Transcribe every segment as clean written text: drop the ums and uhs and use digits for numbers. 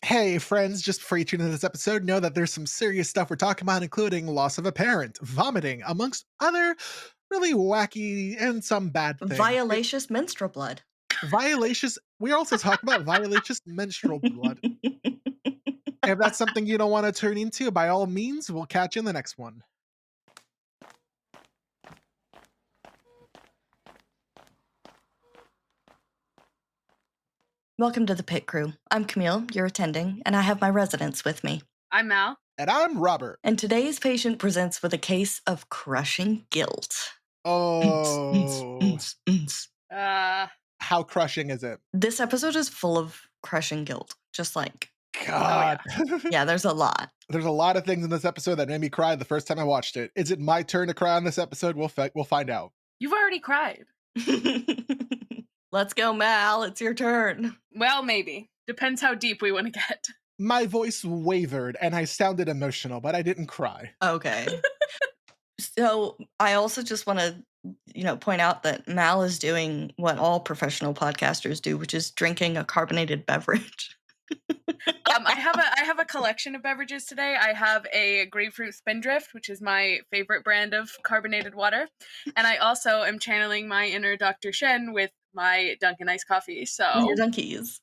Hey, friends, just before you tune into this episode, know that there's some serious stuff we're talking about, including loss of a parent, vomiting, amongst other really wacky and some bad things. Violaceous menstrual blood. Violaceous, we also talk about violaceous menstrual blood. If that's something you don't want to turn into, by all means, we'll catch you in the next one. Welcome to the Pit Crew. I'm Camille, your attending, and I have my residents with me. I'm Mal. And I'm Robert. And today's patient presents with a case of crushing guilt. Oh, how crushing is it? This episode is full of crushing guilt. Just like, God. yeah, there's a lot. There's a lot of things in this episode that made me cry the first time I watched it. Is it my turn to cry on this episode? We'll find out. You've already cried. Let's go, Mal. It's your turn. Well, maybe. Depends how deep we want to get. My voice wavered and I sounded emotional, but I didn't cry. Okay. So I also just want to, point out that Mal is doing what all professional podcasters do, which is drinking a carbonated beverage. I have a collection of beverages today. I have a grapefruit spindrift, which is my favorite brand of carbonated water, and I also am channeling my inner Dr. Shen with my Dunkin' iced coffee. So Your Dunkies.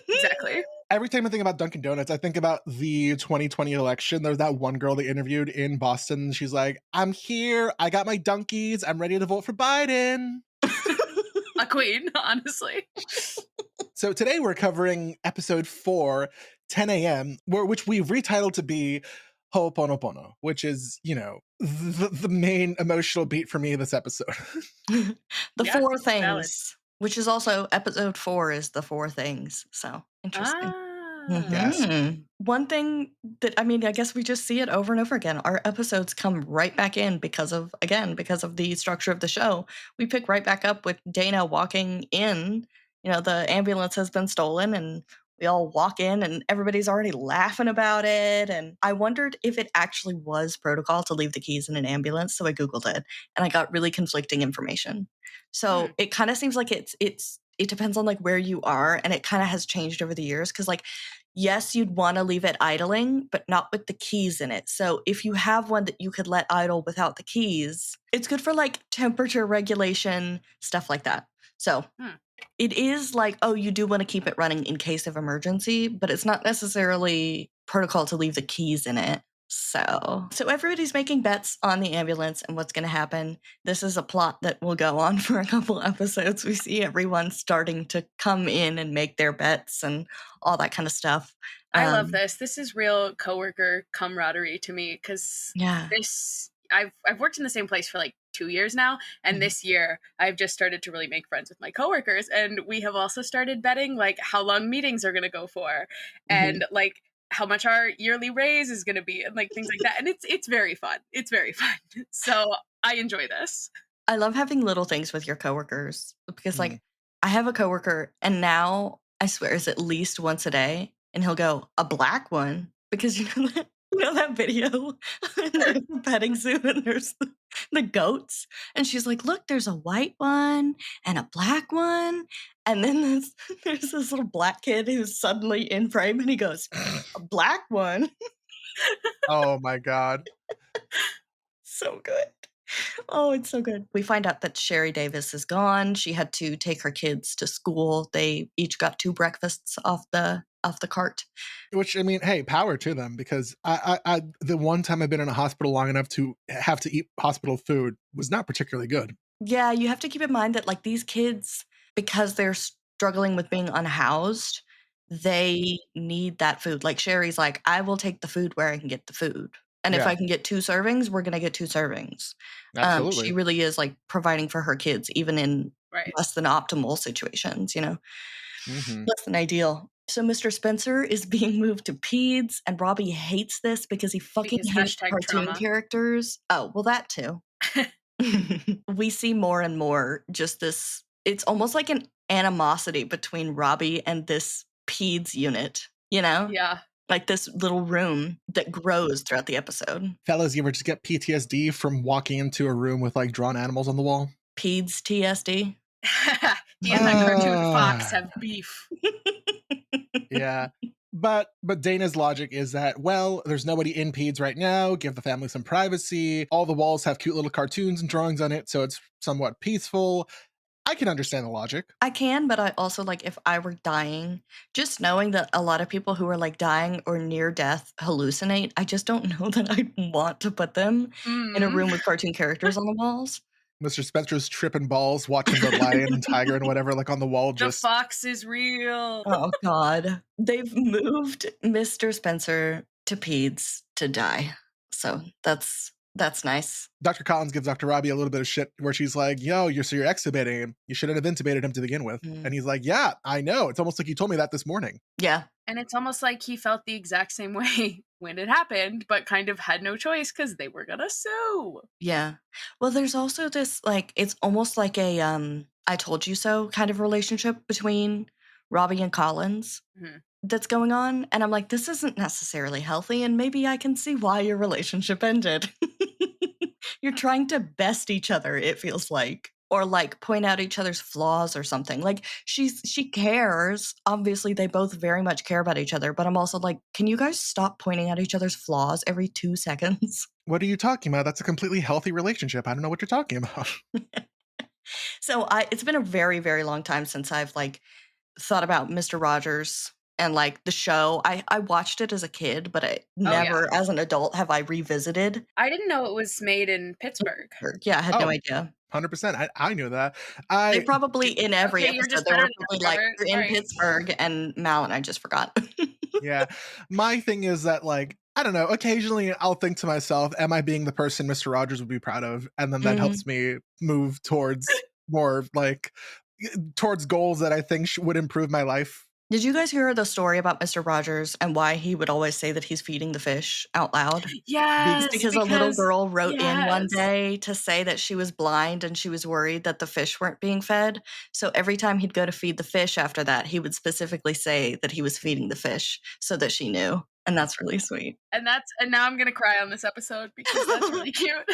Exactly. Every time I think about Dunkin' Donuts, I think about the 2020 election. There's that one girl they interviewed in Boston. She's like, I'm here. I got my Dunkies. I'm ready to vote for Biden. A queen, honestly. So today we're covering episode 4, 10 a.m., which we've retitled to be Ho'oponopono, which is, the main emotional beat for me this episode. The four things. Valid. Which is also episode 4 is the 4 things. So interesting. Yes. One thing that, I guess we just see it over and over again. Our episodes come right back in because of the structure of the show. We pick right back up with Dana walking in. The ambulance has been stolen and we all walk in and everybody's already laughing about it. And I wondered if it actually was protocol to leave the keys in an ambulance. So I Googled it and I got really conflicting information. So it kind of seems like it depends on like where you are, and it kind of has changed over the years. Cause like, yes, you'd want to leave it idling, but not with the keys in it. So if you have one that you could let idle without the keys, it's good for like temperature regulation, stuff like that. So it is like, you do want to keep it running in case of emergency, but it's not necessarily protocol to leave the keys in it. So everybody's making bets on the ambulance and what's going to happen. This is a plot that will go on for a couple episodes. We see everyone starting to come in and make their bets and all that kind of stuff. I love this. This is real coworker camaraderie to me because I've worked in the same place for like 2 years now, and this year I've just started to really make friends with my coworkers, and we have also started betting like how long meetings are going to go for, and like how much our yearly raise is going to be, and like things like that. And it's very fun. It's very fun. So I enjoy this. I love having little things with your coworkers because like I have a coworker and now I swear it's at least once a day and he'll go, a black one, because you know that video in the petting zoo and there's the goats and she's like, look, there's a white one and a black one. And then there's this little black kid who's suddenly in frame and he goes, a black one. Oh my God. So good. Oh, it's so good. We find out that Sherry Davis is gone. She had to take her kids to school. They each got 2 breakfasts off the cart. Which, hey, power to them, because I the one time I've been in a hospital long enough to have to eat hospital food was not particularly good. Yeah, you have to keep in mind that like these kids, because they're struggling with being unhoused, they need that food. Like Sherry's like, I will take the food where I can get the food. And if I can get 2 servings, we're going to get 2 servings. Absolutely. She really is like providing for her kids, even in less than optimal situations, less than ideal. So Mr. Spencer is being moved to Peds, and Robbie hates this because he fucking hates cartoon characters. Oh, well, that too. We see more and more just this, it's almost like an animosity between Robbie and this Peds unit, Yeah. Like this little room that grows throughout the episode. Fellas, you ever just get PTSD from walking into a room with like drawn animals on the wall? Pedes-TSD. He and that cartoon fox have beef. Yeah. But Dana's logic is that, well, there's nobody in Peds right now. Give the family some privacy. All the walls have cute little cartoons and drawings on it, so it's somewhat peaceful. I can understand the logic. I can, but I also, like, if I were dying, just knowing that a lot of people who are, like, dying or near death hallucinate, I just don't know that I'd want to put them in a Mm. room with cartoon characters on the walls. Mr. Spencer's tripping balls, watching the lion and tiger and whatever, like on the wall, The just fox is real. Oh god. They've moved Mr. Spencer to Peds to die. So that's nice. Dr. Collins gives Dr. Robbie a little bit of shit where she's like, yo, you're extubating him. You shouldn't have intubated him to begin with. Mm. And he's like, yeah, I know. It's almost like you told me that this morning. Yeah. And it's almost like he felt the exact same way when it happened, but kind of had no choice because they were gonna sue. Yeah. Well, there's also this, like, it's almost like a I told you so kind of relationship between Robbie and Collins that's going on. And I'm like, this isn't necessarily healthy, and maybe I can see why your relationship ended. You're trying to best each other, it feels like. Or like point out each other's flaws or something. Like she cares. Obviously, they both very much care about each other, but I'm also like, can you guys stop pointing out each other's flaws every 2 seconds? What are you talking about? That's a completely healthy relationship. I don't know what you're talking about. So it's been a very, very long time since I've like thought about Mr. Rogers and like the show. I watched it as a kid, but I never as an adult have I revisited. I didn't know it was made in Pittsburgh. Yeah, I had no Oh, idea. 100%. I knew that. They probably in every Okay, you're episode just they better were than probably us, like, Robert. "You're in Sorry. Pittsburgh," and Mal and I just forgot. Yeah. My thing is that, like, I don't know, occasionally I'll think to myself, am I being the person Mr. Rogers would be proud of? And then that Mhm. helps me move towards more like towards goals that I think would improve my life. Did you guys hear the story about Mr. Rogers and why he would always say that he's feeding the fish out loud? It's Yes, because a little because girl wrote in one yes. day to say that she was blind and she was worried that the fish weren't being fed. So every time he'd go to feed the fish after that, he would specifically say that he was feeding the fish so that she knew. And that's really sweet. And now I'm gonna cry on this episode because that's really cute.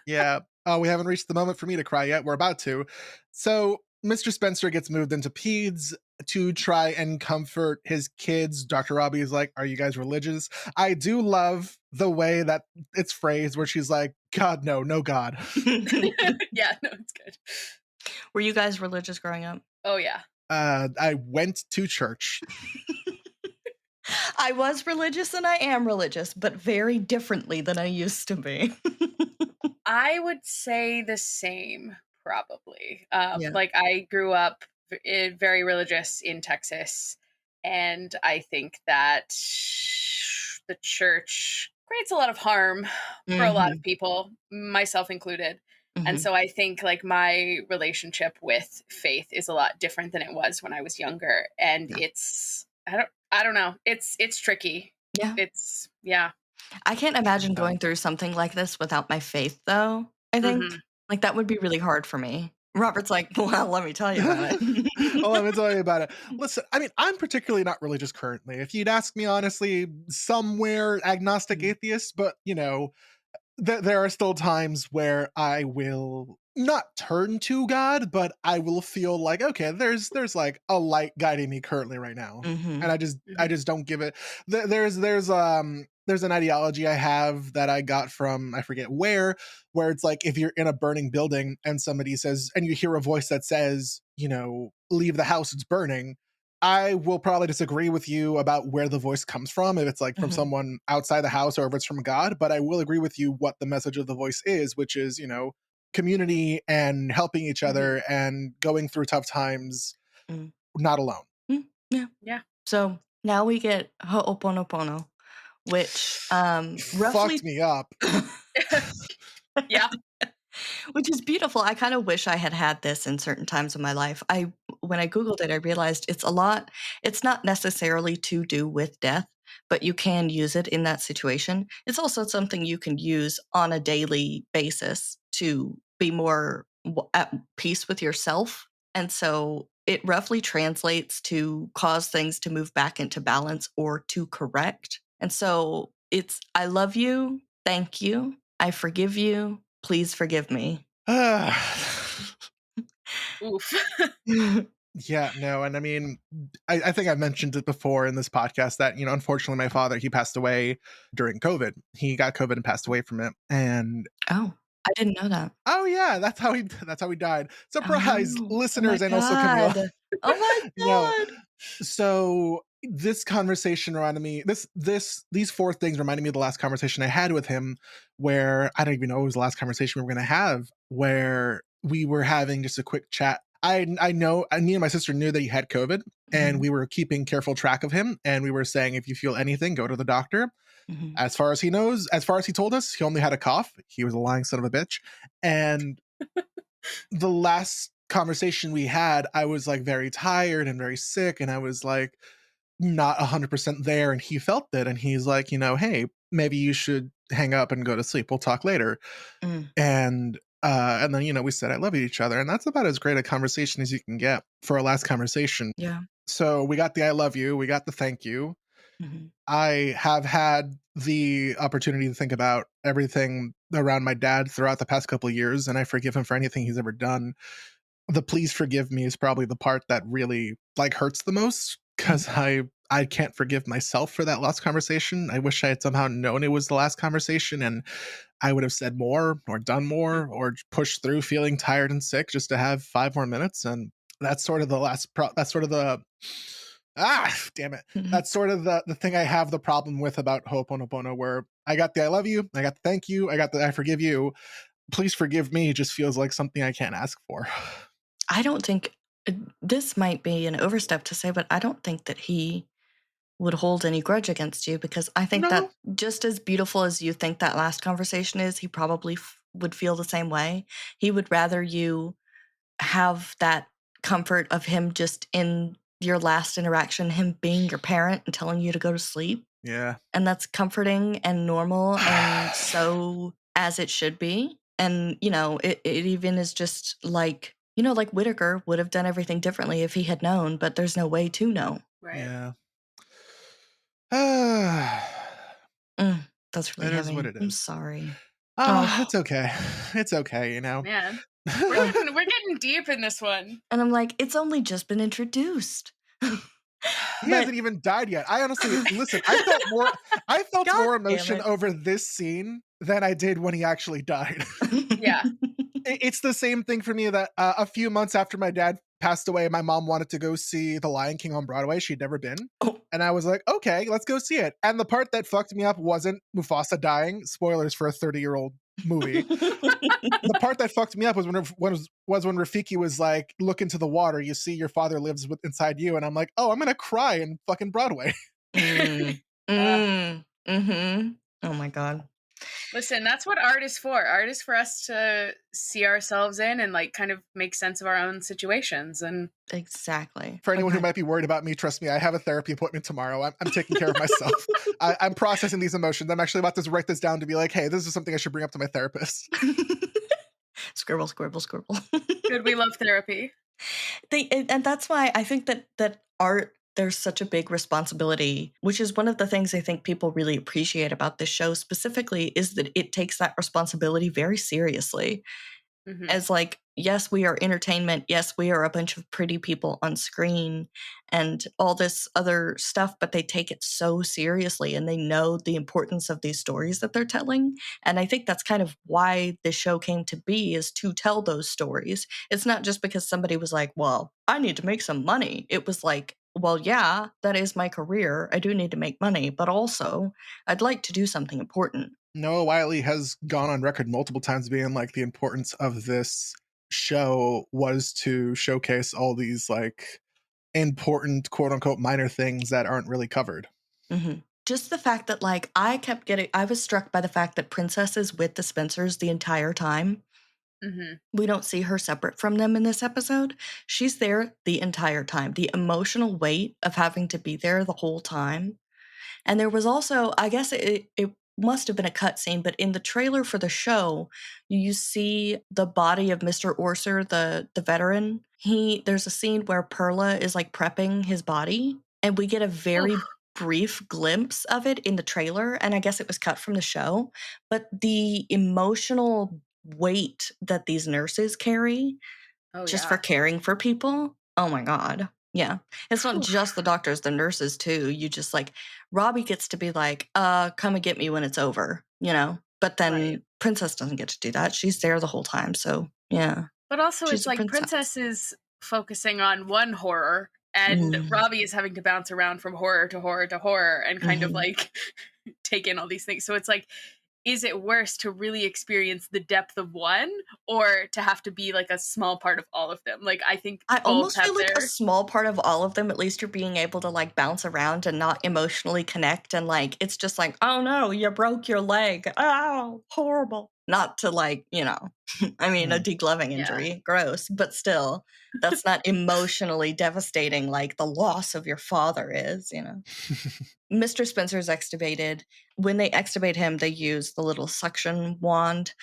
Yeah. We haven't reached the moment for me to cry yet. We're about to. So Mr. Spencer gets moved into Peds to try and comfort his kids. Dr. Robbie is like, are you guys religious? I do love the way that it's phrased where she's like, God, no, no God. Yeah, no, it's good. Were you guys religious growing up? Oh yeah. I went to church. I was religious and I am religious, but very differently than I used to be. I would say the same, probably. Yeah. Like I grew up very religious in Texas, and I think that the church creates a lot of harm for a lot of people, myself included. And so I think like my relationship with faith is a lot different than it was when I was younger, and it's I don't know. It's tricky. Yeah. Yeah. I can't imagine going through something like this without my faith, though, I think. Like, that would be really hard for me. Robert's like, well, let me tell you about it. Well, let me tell you about it. Listen, I mean, I'm particularly not religious currently. If you'd ask me honestly, somewhere agnostic atheist, but you know, there are still times where I will not turn to God, but I will feel like, okay, there's like a light guiding me currently right now, and I just don't give it. There's an ideology I have that I got from I forget where it's like if you're in a burning building and somebody says and you hear a voice that says, you know, leave the house, it's burning. I will probably disagree with you about where the voice comes from, if it's like from someone outside the house or if it's from God, but I will agree with you what the message of the voice is, which is, you know, community and helping each other and going through tough times, not alone. Yeah. Yeah. So now we get Ho'oponopono, which roughly fucked me up. Yeah. Which is beautiful. I kind of wish I had had this in certain times of my life. When I Googled it, I realized it's not necessarily to do with death, but you can use it in that situation. It's also something you can use on a daily basis to be more at peace with yourself. And so it roughly translates to cause things to move back into balance or to correct. And so it's, I love you. Thank you. I forgive you. Please forgive me. Oof. Yeah, no, and I mean, I think I've mentioned it before in this podcast that, unfortunately, my father, he passed away during COVID. He got COVID and passed away from it, and Oh, I didn't know that. oh, yeah, that's how he died. Surprise, Oh. Oh my listeners and also Camille. god. Oh my No. god. So, this conversation reminded me these 4 things reminded me of the last conversation I had with him, where I don't even know it was the last conversation we were gonna have, where we were having just a quick chat. I know me and my sister knew that he had COVID, and Mhm, we were keeping careful track of him, and we were saying, "If you feel anything, go to the doctor." mhm. As far as he knows, as far as he told us, he only had a cough. He was a lying son of a bitch, and the last conversation we had, I was, like, very tired and very sick, and I was, like, not 100% there, and he felt it, and he's like, "Hey, maybe you should hang up and go to sleep. We'll talk later." Mm, And then, we said I love each other, and that's about as great a conversation as you can get for a last conversation. yeah. So, we got the I love you, we got the thank you. Mhm, I have had the opportunity to think about everything around my dad throughout the past couple of years, and I forgive him for anything he's ever done. The "please forgive me" is probably the part that really, like, hurts the most mm, because I can't forgive myself for that last conversation. I wish I had somehow known it was the last conversation, and I would have said more or done more or pushed through feeling tired and sick just to have 5 more minutes, and that's sort of the that's sort of the damn it. mhm. That's sort of the thing I have the problem with about Ho'oponopono, where I got the "I love you," I got the "thank you," I got the "I forgive you." "Please forgive me" just feels like something I can't ask for. I don't think this might be an overstep to say, but I don't think that he would hold any grudge against you because I think No. that just as beautiful as you think that last conversation is, he probably would feel the same way. He would rather you have that comfort of him just in your last interaction, him being your parent and telling you to go to sleep. Yeah. And that's comforting and normal and so as it should be. And, it even is just like, like Whitaker would have done everything differently if he had known, but there's no way to know. Right. Yeah. Mm, that's really It is what heavy. it I'm is. sorry. Oh, It's okay. It's okay. Man, we're ugh. getting we're getting deep in this one. And I'm like, it's only just been introduced. He But hasn't even died yet. I honestly listen, I felt God more damn emotion it. over this scene than I did when he actually died. Yeah. It's the same thing for me that, a few months after my dad passed away, my mom wanted to go see The Lion King on Broadway, she'd never been, Oh. and I was like, "Okay, let's go see it," and the part that fucked me up wasn't Mufasa dying, spoilers for a 30-year-old movie. The part that fucked me up was when Rafiki was like, "Look into the water, you see your father lives inside you," and I'm like, "Oh, I'm gonna cry in fucking Broadway." Mm. Uh, Mm. Mhm. Oh my god. Listen, that's what art is for. Art is for us to see ourselves in and like kind of make sense of our own situations. And Exactly. For anyone who Okay. might be worried about me, trust me, I have a therapy appointment tomorrow. I'm taking care of myself. I'm processing these emotions. I'm actually about to write this down to be like, "Hey, this is something I should bring up to my therapist." Scribble, scribble, scribble. good, we love therapy. And that's why I think that art there's such a big responsibility, which is one of the things I think people really appreciate about this show specifically is that it takes that responsibility very seriously. Hmm. As like, yes, we are entertainment. Yes, we are a bunch of pretty people on screen and all this other stuff, but they take it so seriously and they know the importance of these stories that they're telling. And I think that's kind of why this show came to be is to tell those stories. It's not just because somebody was like, well, I need to make some money. It was like, well, yeah, that is my career. I do need to make money, but also I'd like to do something important. Noah Wiley has gone on record multiple times being like the importance of this show was to showcase all these like important quote unquote minor things that aren't really covered. Mhm. Just the fact that, like, I was struck by the fact that Princess is with the Spencers the entire time. Hmm. We don't see her separate from them in this episode. She's there the entire time. The emotional weight of having to be there the whole time. And there was also, I guess it must have been a cut scene, but in the trailer for the show, you see the body of Mr. Orser, the veteran. There's a scene where Perla is like prepping his body, and we get a very Oof. brief glimpse of it in the trailer, and I guess it was cut from the show. But the emotional weight that these nurses carry Oh just for yeah. caring for people. Oh my God. Yeah. It's not just the doctors, the nurses too. You just like, Robbie gets to be like, come and get me when it's over, you know? But then Right. Princess doesn't get to do that. She's there the whole time. So yeah. But also, She's it's a like princess. Princess is focusing on one horror, and Robbie is having to bounce around from horror to horror to horror and kind of like take in all these things. So it's like, is it worse to really experience the depth of one or to have to be like a small part of all of them? Like, I think I both almost have feel like a their. small part of all of them, at least you're being able to like bounce around and not emotionally connect. And like, it's just like, oh no, you broke your leg. Oh, horrible. Not to like, you know, I mean, a degloving injury, gross, but still, that's not emotionally devastating like the loss of your father is, you know. Mr. Spencer's extubated. When they extubate him, they use the little suction wand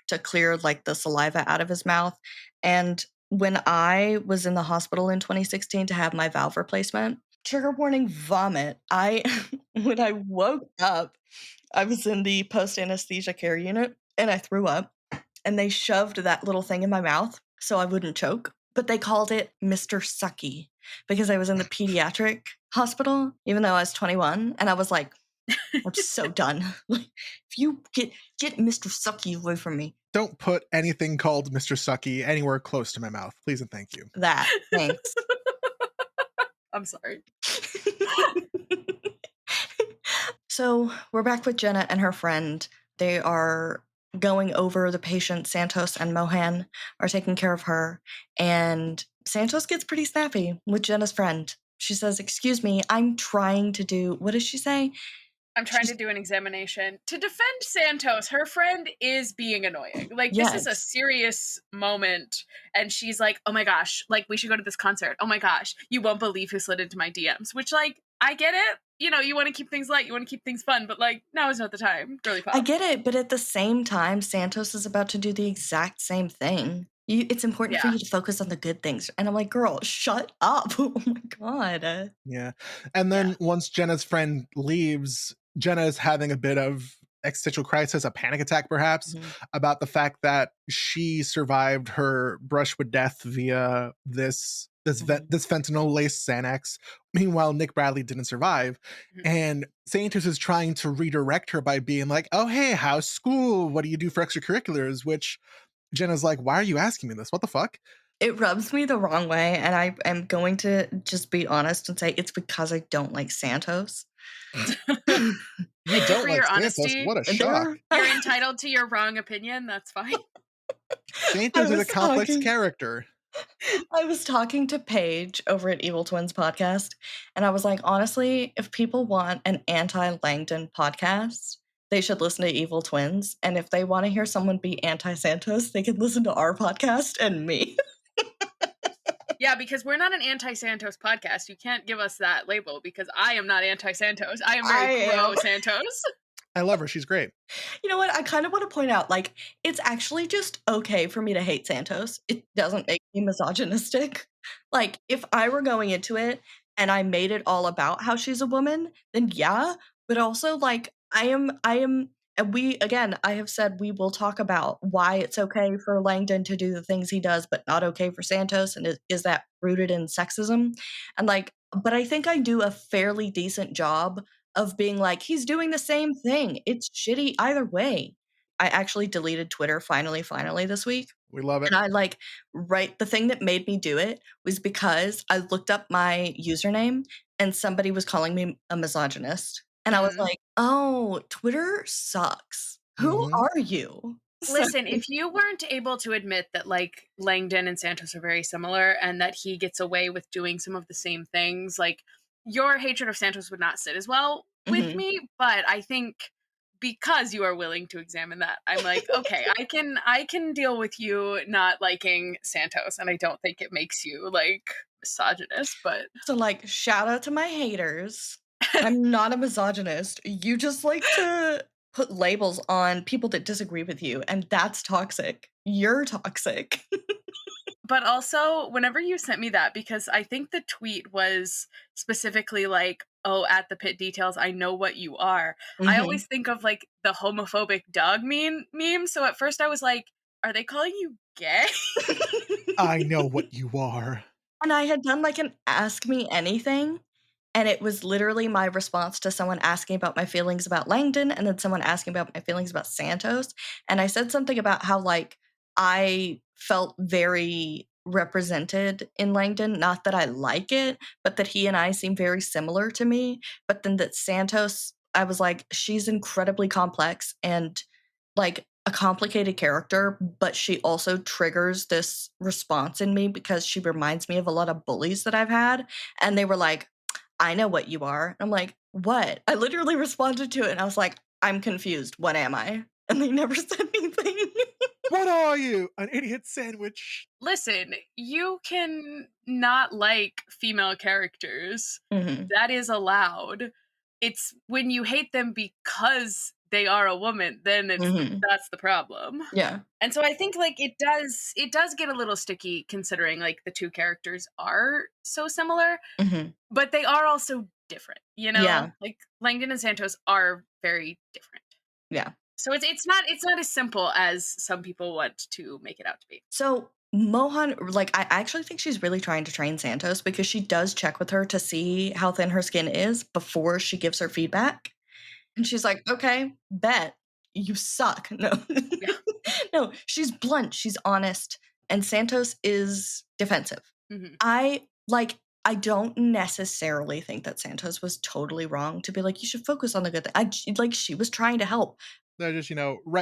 to clear like the saliva out of his mouth. And when I was in the hospital in 2016 to have my valve replacement, trigger warning vomit. I when I woke up, I was in the post anesthesia care unit and I threw up and they shoved that little thing in my mouth so I wouldn't choke. But they called it Mr. Sucky because I was in the pediatric hospital, even though I was 21. And I was like, I'm so done. If you get Mr. Sucky away from me. Don't put anything called Mr. Sucky anywhere close to my mouth, please and thank you. That. Thanks. I'm sorry. So we're back with Jenna and her friend. They are going over the patient. Santos and Mohan are taking care of her. And Santos gets pretty snappy with Jenna's friend. She says, excuse me, I'm trying to do, what does she say? I'm trying to do an examination. To defend Santos, her friend is being annoying. Like, this is a Yes. serious moment. And she's like, oh my gosh, like, we should go to this concert. Oh my gosh, you won't believe who slid into my DMs. Which, like, I get it. You know, you want to keep things light, you want to keep things fun, but, like, now is not the time. Girly pop. I get it, but at the same time, Santos is about to do the exact same thing. It's important for Yeah. you to focus on the good things. And I'm like, girl, shut up. Oh my God. Yeah. And then once Jenna's friend leaves, Jenna is having a bit of existential crisis, a panic attack perhaps, about the fact that she survived her brush with death via this fentanyl laced Xanax. Meanwhile, Nick Bradley didn't survive. And Santos is trying to redirect her by being like, oh, hey, how's school? What do you do for extracurriculars? Which Jenna's like, why are you asking me this? What the fuck? It rubs me the wrong way, and I am going to just be honest and say it's because I don't like Santos. You don't For like your Santos? honesty, What a shock. you're entitled to your wrong opinion. That's fine. Santos is a complex character. I was talking to Paige over at Evil Twins podcast, and I was like, honestly, if people want an anti-Langdon podcast, they should listen to Evil Twins. And if they want to hear someone be anti-Santos, they can listen to our podcast and me. Yeah, because we're not an anti-Santos podcast. You can't give us that label because I am not anti-Santos. I am very pro-Santos. I love her. She's great. You know what? I kind of want to point out, like, it's actually just okay for me to hate Santos. It doesn't make me misogynistic. Like, if I were going into it and I made it all about how she's a woman, then yeah. But also, like, and I have said we will talk about why it's okay for Langdon to do the things he does, but not okay for Santos. And is that rooted in sexism? And like, but I think I do a fairly decent job of being like, he's doing the same thing. It's shitty either way. I actually deleted Twitter finally this week. We love it. And I the thing that made me do it was because I looked up my username and somebody was calling me a misogynist. And I was like, oh, Twitter sucks. Who are you? Listen, if you weren't able to admit that like Langdon and Santos are very similar and that he gets away with doing some of the same things, like your hatred of Santos would not sit as well with me. But I think because you are willing to examine that, I'm like, okay, I can deal with you not liking Santos, and I don't think it makes you like misogynist. But so like, shout out to my haters. I'm not a misogynist. You just like to put labels on people that disagree with you, and that's toxic. You're toxic. But also, whenever you sent me that, because I think the tweet was specifically like, oh, at the pit details, I know what you are. I always think of like the homophobic dog meme. So at first I was like, are they calling you gay? I know what you are. And I had done, like, an Ask Me Anything, and it was literally my response to someone asking about my feelings about Langdon, and then someone asking about my feelings about Santos, and I said something about how, like, I felt very represented in Langdon, not that I like it, but that he and I seem very similar to me, but then that Santos, I was like, she's incredibly complex and, like, a complicated character, but she also triggers this response in me because she reminds me of a lot of bullies that I've had, and they were like, "I know what you are." I'm like, "What?" I literally responded to it, and I was like, "I'm confused. What am I?" And they never said anything. What are you? An idiot sandwich? Listen, you can not like female characters. Mhm, That is allowed. It's when you hate them because they are a woman, then mhm. that's the problem. Yeah. And so I think like it does get a little sticky considering like the two characters are so similar, Mhm. but they are also different, you know? Yeah. Like Langdon and Santos are very different. Yeah. So it's not as simple as some people want to make it out to be. So Mohan, like, I actually think she's really trying to train Santos because she does check with her to see how thin her skin is before she gives her feedback. And she's like, "Okay, bet. You suck." No. Yeah. No, she's blunt, she's honest, and Santos is defensive. Mhm. I don't necessarily think that Santos was totally wrong to be like, "You should focus on the good thing." She was trying to help. They're just,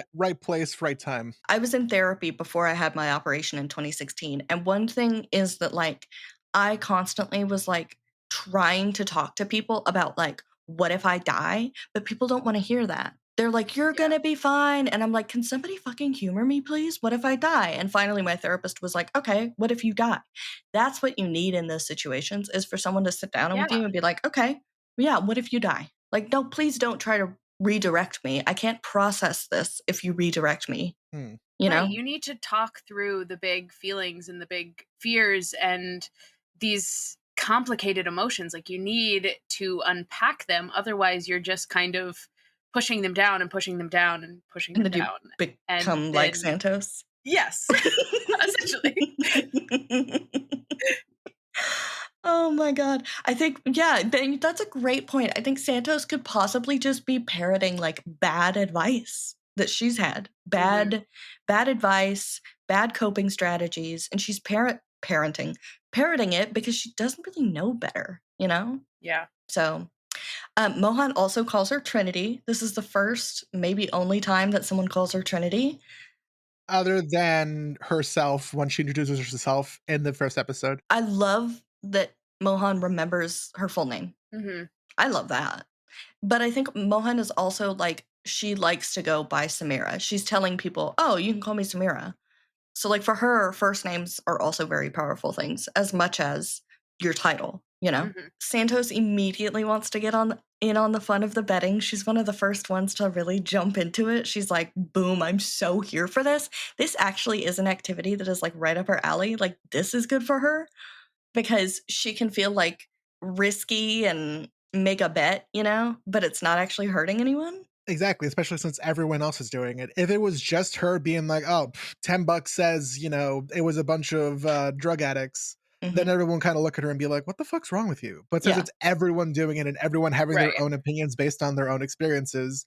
right place, right time. I was in therapy before I had my operation in 2016, and one thing is that, like, I constantly was, like, trying to talk to people about, like, "What if I die?" But people don't wanna hear that. They're like, "You're Yeah. gonna be fine," and I'm like, "Can somebody fucking humor me, please? What if I die?" And finally, my therapist was like, "Okay, what if you die?" That's what you need in those situations is for someone to sit down with Yeah. you and be like, "Okay, yeah, what if you die?" Like, "No, please don't try to redirect me. I can't process this if you redirect me." Hmm. You Right. know? You need to talk through the big feelings and the big fears and these complicated emotions. Like you need to unpack them. Otherwise, you're just kind of pushing them down and pushing them down and pushing And them then you down. And become like then, Santos. yes, essentially. Oh my god. I think yeah, that's a great point. I think Santos could possibly just be parroting, like, bad advice that she's had. Hmm. Bad advice, bad coping strategies, and she's parroting it because she doesn't really know better, you know? Yeah. So, Mohan also calls her Trinity. This is the first, maybe only time that someone calls her Trinity. Other than herself when she introduces herself in the first episode. I love that Mohan remembers her full name. Hmm. I love that. But I think Mohan is also like, she likes to go by Samira. She's telling people, "Oh, you can call me Samira." So, like, for her, first names are also very powerful things as much as your title, you know? Hmm. Santos immediately wants to get in on the fun of the betting. She's one of the first ones to really jump into it. She's like, "Boom, I'm so here for this." This actually is an activity that is, like, right up her alley. Like, this is good for her because she can feel, like, risky and make a bet, you know, but it's not actually hurting anyone. Exactly, especially since everyone else is doing it. If it was just her being like, "Oh, $10 says, it was a bunch of, drug addicts," then Mhm. everyone kinda look at her and be like, "What the fuck's wrong with you?" But since Yeah. it's everyone doing it and everyone having their Right. own opinions based on their own experiences,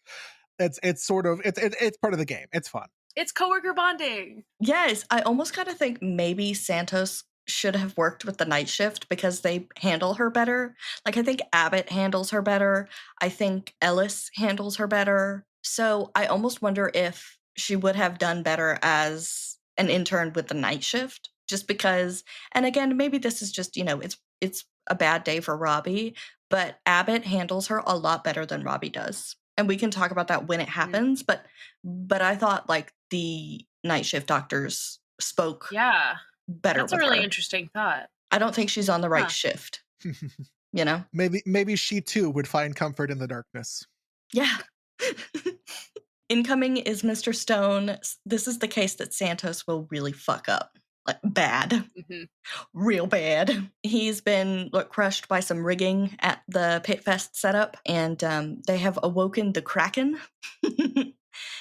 it's sort of it's part of the game. It's fun. It's coworker bonding. Yes, I almost kinda think maybe Santos should have worked with the night shift because they handle her better. Like, I think Abbott handles her better. I think Ellis handles her better. So, I almost wonder if she would have done better as an intern with the night shift just because, and again, maybe this is just, it's a bad day for Robbie, but Abbott handles her a lot better than Robbie does. And we can talk about that when it Mhm. happens, but I thought, like, the night shift doctors spoke Yeah. better That's a with really her. interesting thought. I don't think she's on the right Huh. shift, you know? Maybe she too would find comfort in the darkness. Yeah. Incoming is Mr. Stone. This is the case that Santos will really fuck up. Like, bad. Hmm. Real bad. He's been, look, crushed by some rigging at the Pit Fest setup, and they have awoken the Kraken.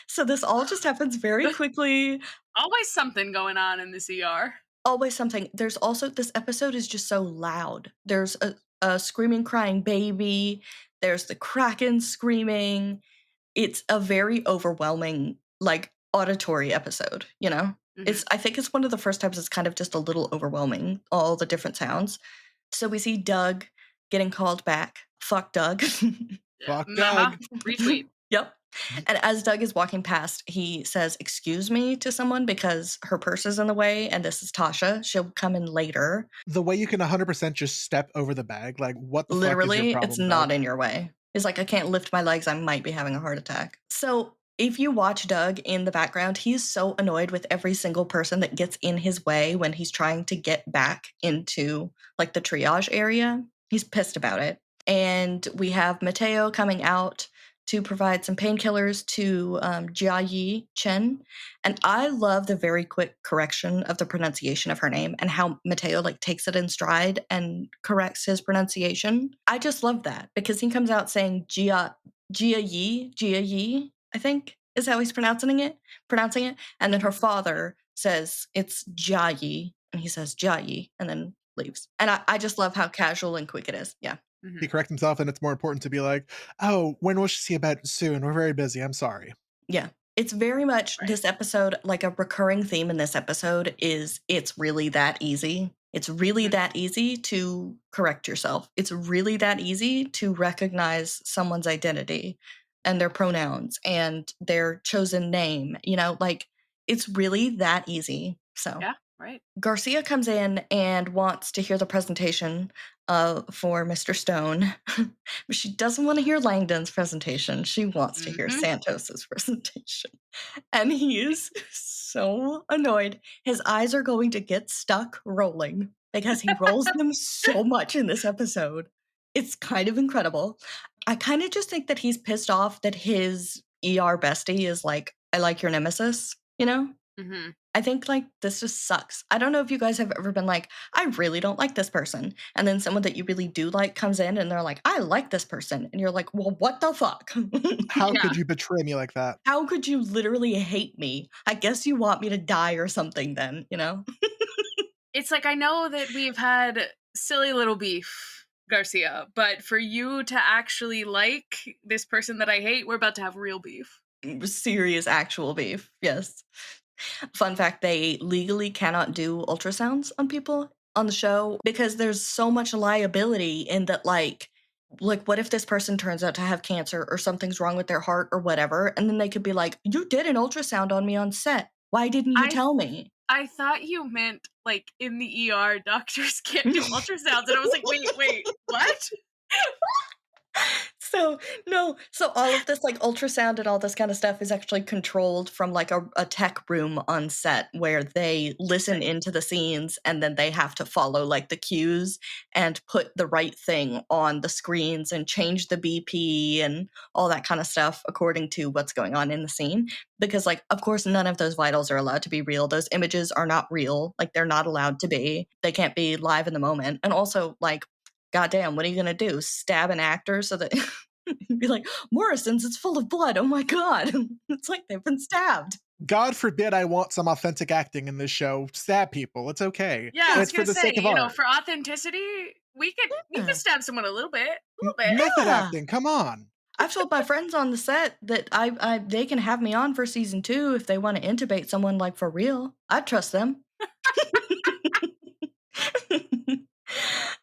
So this all just happens very quickly. Always something going on in the CR. always something. There's also this episode is just so loud. There's a screaming, crying baby. There's the Kraken screaming. It's a very overwhelming, like, auditory episode, you know? Mhm. I think it's one of the first times it's kind of just a little overwhelming, all the different sounds. So we see Doug getting called back. Fuck Doug. Yeah. Fuck Uh-huh. Doug. Retweet. Yep. And as Doug is walking past, he says, "Excuse me," to someone because her purse is in the way, and this is Tasha. She'll come in later. The way you can 100% just step over the bag, like, what the fuck is your Literally, it's problem, not Doug? in your way. He's like, "I can't lift my legs. I might be having a heart attack." So if you watch Doug in the background, he's so annoyed with every single person that gets in his way when he's trying to get back into, like, the triage area. He's pissed about it. And we have Mateo coming out to provide some painkillers to Jia Yi Chen. And I love the very quick correction of the pronunciation of her name and how Mateo, like, takes it in stride and corrects his pronunciation. I just love that because he comes out saying Jia Yi, I think is how he's pronouncing it. And then her father says it's Jia Yi, and he says Jia Yi, and then leaves. And I just love how casual and quick it is. Yeah. He Mhm. corrects himself, and it's more important to be like, "Oh, when will she see about it? Soon. We're very busy. I'm sorry." Yeah. It's very much Right. this episode, like a recurring theme in this episode is it's really that easy. It's really Mhm. that easy to correct yourself. It's really that easy to recognize someone's identity and their pronouns and their chosen name. You know, like it's really that easy. So Yeah. Right. Garcia comes in and wants to hear the presentation for Mr. Stone. But she doesn't want to hear Langdon's presentation. She wants to hear Mhm. Santos's presentation. And he is so annoyed. His eyes are going to get stuck rolling because he rolls them so much in this episode. It's kind of incredible. I kind of just think that he's pissed off that his ER bestie is like, "I like your nemesis," you know? Mhm. I think, like, this just sucks. I don't know if you guys have ever been like, "I really don't like this person," and then someone that you really do like comes in and they're like, "I like this person," and you're like, "Well, what the fuck?" How Yeah. could you betray me like that? How could you literally hate me? I guess you want me to die or something then, you know? It's like I know that we've had silly little beef, Garcia, but for you to actually like this person that I hate, we're about to have real beef. Serious actual beef, yes. Fun fact, they legally cannot do ultrasounds on people on the show because there's so much liability in that, like, what if this person turns out to have cancer or something's wrong with their heart or whatever, and then they could be like, "You did an ultrasound on me on set. Why didn't you I tell me?" I thought you meant like in the ER doctors can't do ultrasounds and I was like, "Wait, what?" So no, so all of this like ultrasound and all this kind of stuff is actually controlled from like a tech room on set where they listen Sick. into the scenes and then they have to follow like the cues and put the right thing on the screens and change the BP and all that kind of stuff according to what's going on in the scene. Because like of course none of those vitals are allowed to be real. Those images are not real. Like they're not allowed to be. They can't be live in the moment. And also like goddamn, what are you gonna do? Stab an actor so that be like, "Morrison's, it's full of blood. Oh my god." It's like they've been stabbed. God forbid I want some authentic acting in this show. Stab people. It's okay. Yeah, I was It's for gonna the say, sake of art. for authenticity, we could Yeah. stab someone a little bit, a little bit. Method Yeah. acting. Come on. I've told my friends on the set that I they can have me on for season 2 if they wanna intubate someone, like, for real. I trust them.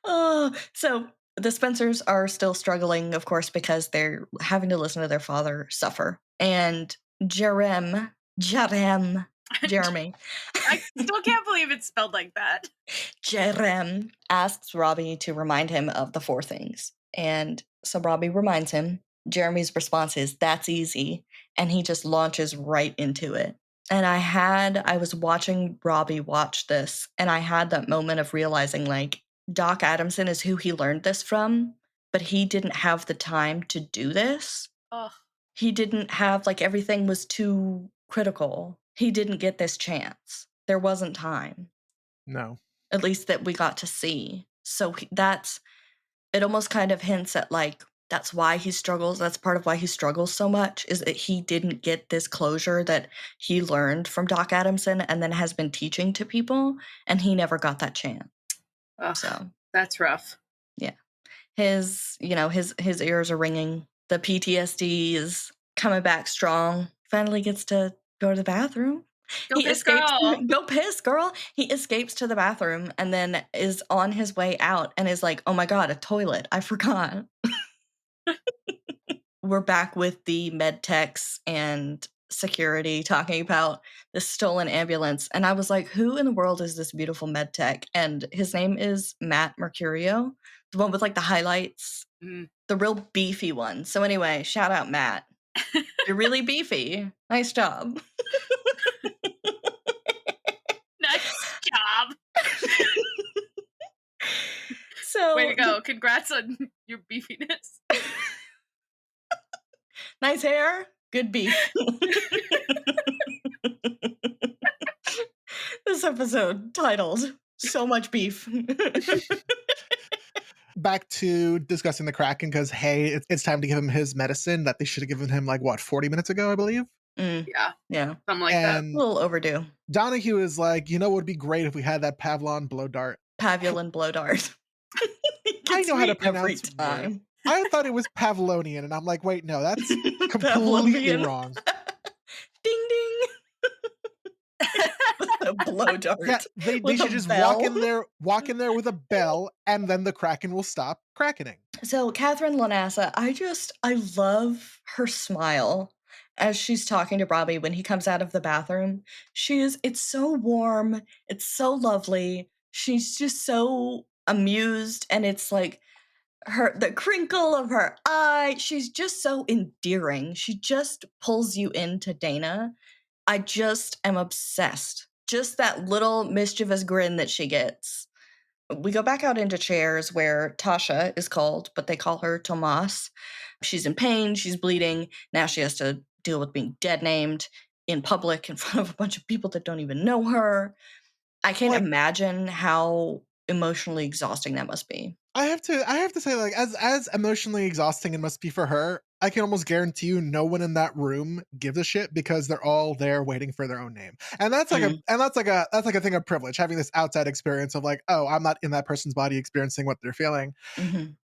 Oh, so the Spencers are still struggling, of course, because they're having to listen to their father suffer. And Jeremy I still can't believe it's spelled like that. Jerem asks Robbie to remind him of the 4 things. And so Robbie reminds him. Jeremy's response is, "That's easy." And he just launches right into it. And I was watching Robbie watch this, and I had that moment of realizing, like, Doc Adamson is who he learned this from, but he didn't have the time to do this. Oh, He didn't have, like, everything was too critical. He didn't get this chance. There wasn't time, No. at least that we got to see. So it almost kind of hints at like That's why he struggles. That's part of why he struggles so much, is that he didn't get this closure that he learned from Doc Adamson and then has been teaching to people, and he never got that chance. Ugh, So that's rough. yeah, his ears are ringing. The PTSD is coming back strong. Finally gets to go to the bathroom. Go piss, girl. Go piss, girl. He escapes to the bathroom and then is on his way out and is like, oh my God, a toilet. I forgot. We're back with the med techs and security talking about this stolen ambulance. And I was like, who in the world is this beautiful med tech? And his name is Matt Mercurio, the one with like the highlights, the real beefy one. So anyway, shout out, Matt. You're really beefy. Nice job. Nice job. So way to go. Congrats on your beefiness. Nice hair, good beef. This episode titled So Much Beef. Back to discussing the Kraken, because hey, it's time to give him his medicine that they should have given him 40 minutes ago, I believe. Yeah, something like that. A little overdue. Donahue is like, what would be great if we had that Pavlon blow dart. Pavulin blow dart. I know how to pronounce time. I thought it was Pavlonian, and I'm like, wait, no, that's completely wrong. Ding ding. A blow dart. Yeah, they should just walk in there with a bell, and then the Kraken will stop krakening. So Catherine Lanassa, I love her smile as she's talking to Robbie when he comes out of the bathroom. It's so warm, it's so lovely. She's just so amused, and it's like the crinkle of her eye. She's just so endearing. She just pulls you into Dana. I just am obsessed. Just that little mischievous grin that she gets. We go back out into chairs where Tasha is called, but they call her Tomas. She's in pain. She's bleeding. Now she has to deal with being dead named in public in front of a bunch of people that don't even know her. I can't imagine how emotionally exhausting that must be. I have to say, as emotionally exhausting it must be for her, I can almost guarantee you no one in that room gives a shit, because they're all there waiting for their own name. And that's like a thing of privilege, having this outside experience of oh, I'm not in that person's body experiencing what they're feeling.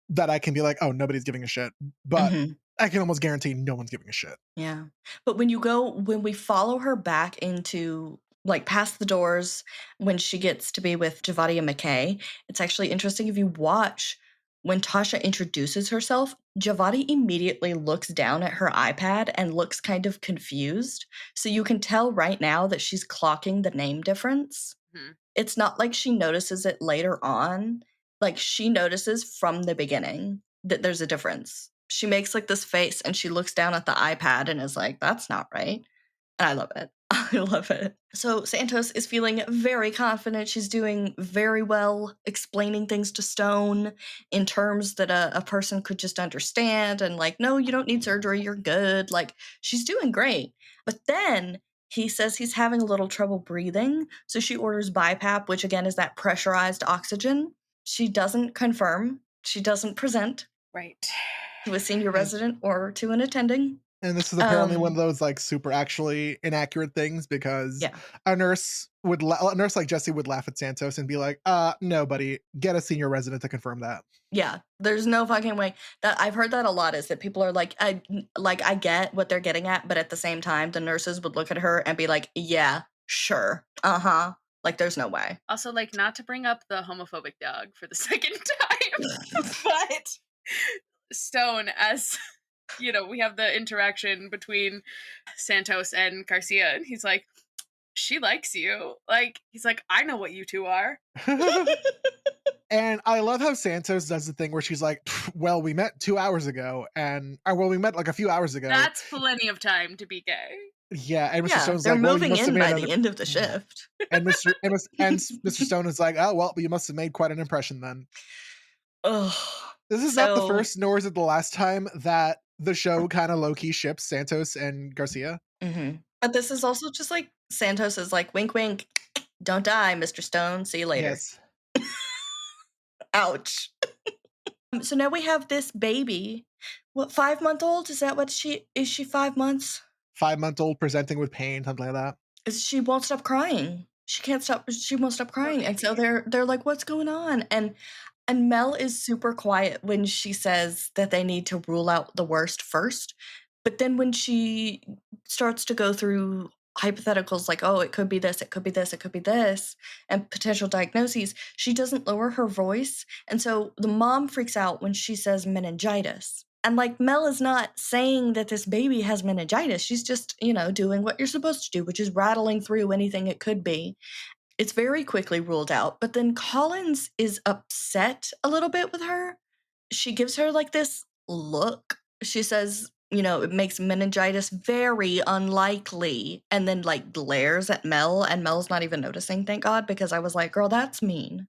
That I can be like, oh, nobody's giving a shit. But I can almost guarantee no one's giving a shit. Yeah. But when we follow her back into past the doors when she gets to be with Javadi and McKay, it's actually interesting if you watch when Tasha introduces herself, Javadi immediately looks down at her iPad and looks kind of confused. So you can tell right now that she's clocking the name difference. It's not like she notices it later on. She notices from the beginning that there's a difference. She makes this face and she looks down at the iPad and is like, that's not right. And I love it. I love it. So Santos is feeling very confident. She's doing very well explaining things to Stone in terms that a person could just understand, and no, you don't need surgery, you're good. She's doing great. But then he says he's having a little trouble breathing, so she orders BiPAP, which again is that pressurized oxygen. She doesn't confirm. She doesn't present. Right. To a senior resident or to an attending. And this is apparently one of those super actually inaccurate things, because a nurse like Jesse would laugh at Santos and be like, no, buddy, get a senior resident to confirm that. Yeah, there's no fucking way. That I've heard that a lot, is that people are I get what they're getting at, but at the same time, the nurses would look at her and be like, yeah, sure. Uh-huh. There's no way. Also, not to bring up the homophobic dog for the second time, but Stone, as we have the interaction between Santos and Garcia, and he's like, she likes you. He's like, I know what you two are. And I love how Santos does the thing where she's like, well, we met 2 hours ago, we met a few hours ago. That's plenty of time to be gay. Yeah, and Mr. Stone's they're moving in by the end of the shift. And Mr. Stone is like, oh, well, you must have made quite an impression then. Ugh. This is not the first, nor is it the last time that the show kind of low-key ships Santos and Garcia. But this is also just Santos is wink, wink, don't die, Mr. Stone. See you later. Yes. Ouch. So now we have this baby What, 5-month-old? Is that what is she 5 months? 5-month-old presenting with pain, something like that. She won't stop crying. She won't stop Poor crying, and so baby. they're like, "What's going on?" And Mel is super quiet when she says that they need to rule out the worst first, but then when she starts to go through hypotheticals like, "Oh, it could be this, it could be this, it could be this," and potential diagnoses, she doesn't lower her voice, and so the mom freaks out when she says meningitis. And, like, Mel is not saying that this baby has meningitis, she's just, doing what you're supposed to do, which is rattling through anything it could be. It's very quickly ruled out, but then Collins is upset a little bit with her. She gives her, like, this look. She says, "It makes meningitis very unlikely," and then, like, glares at Mel, and Mel's not even noticing, thank God, because I was like, "Girl, that's mean."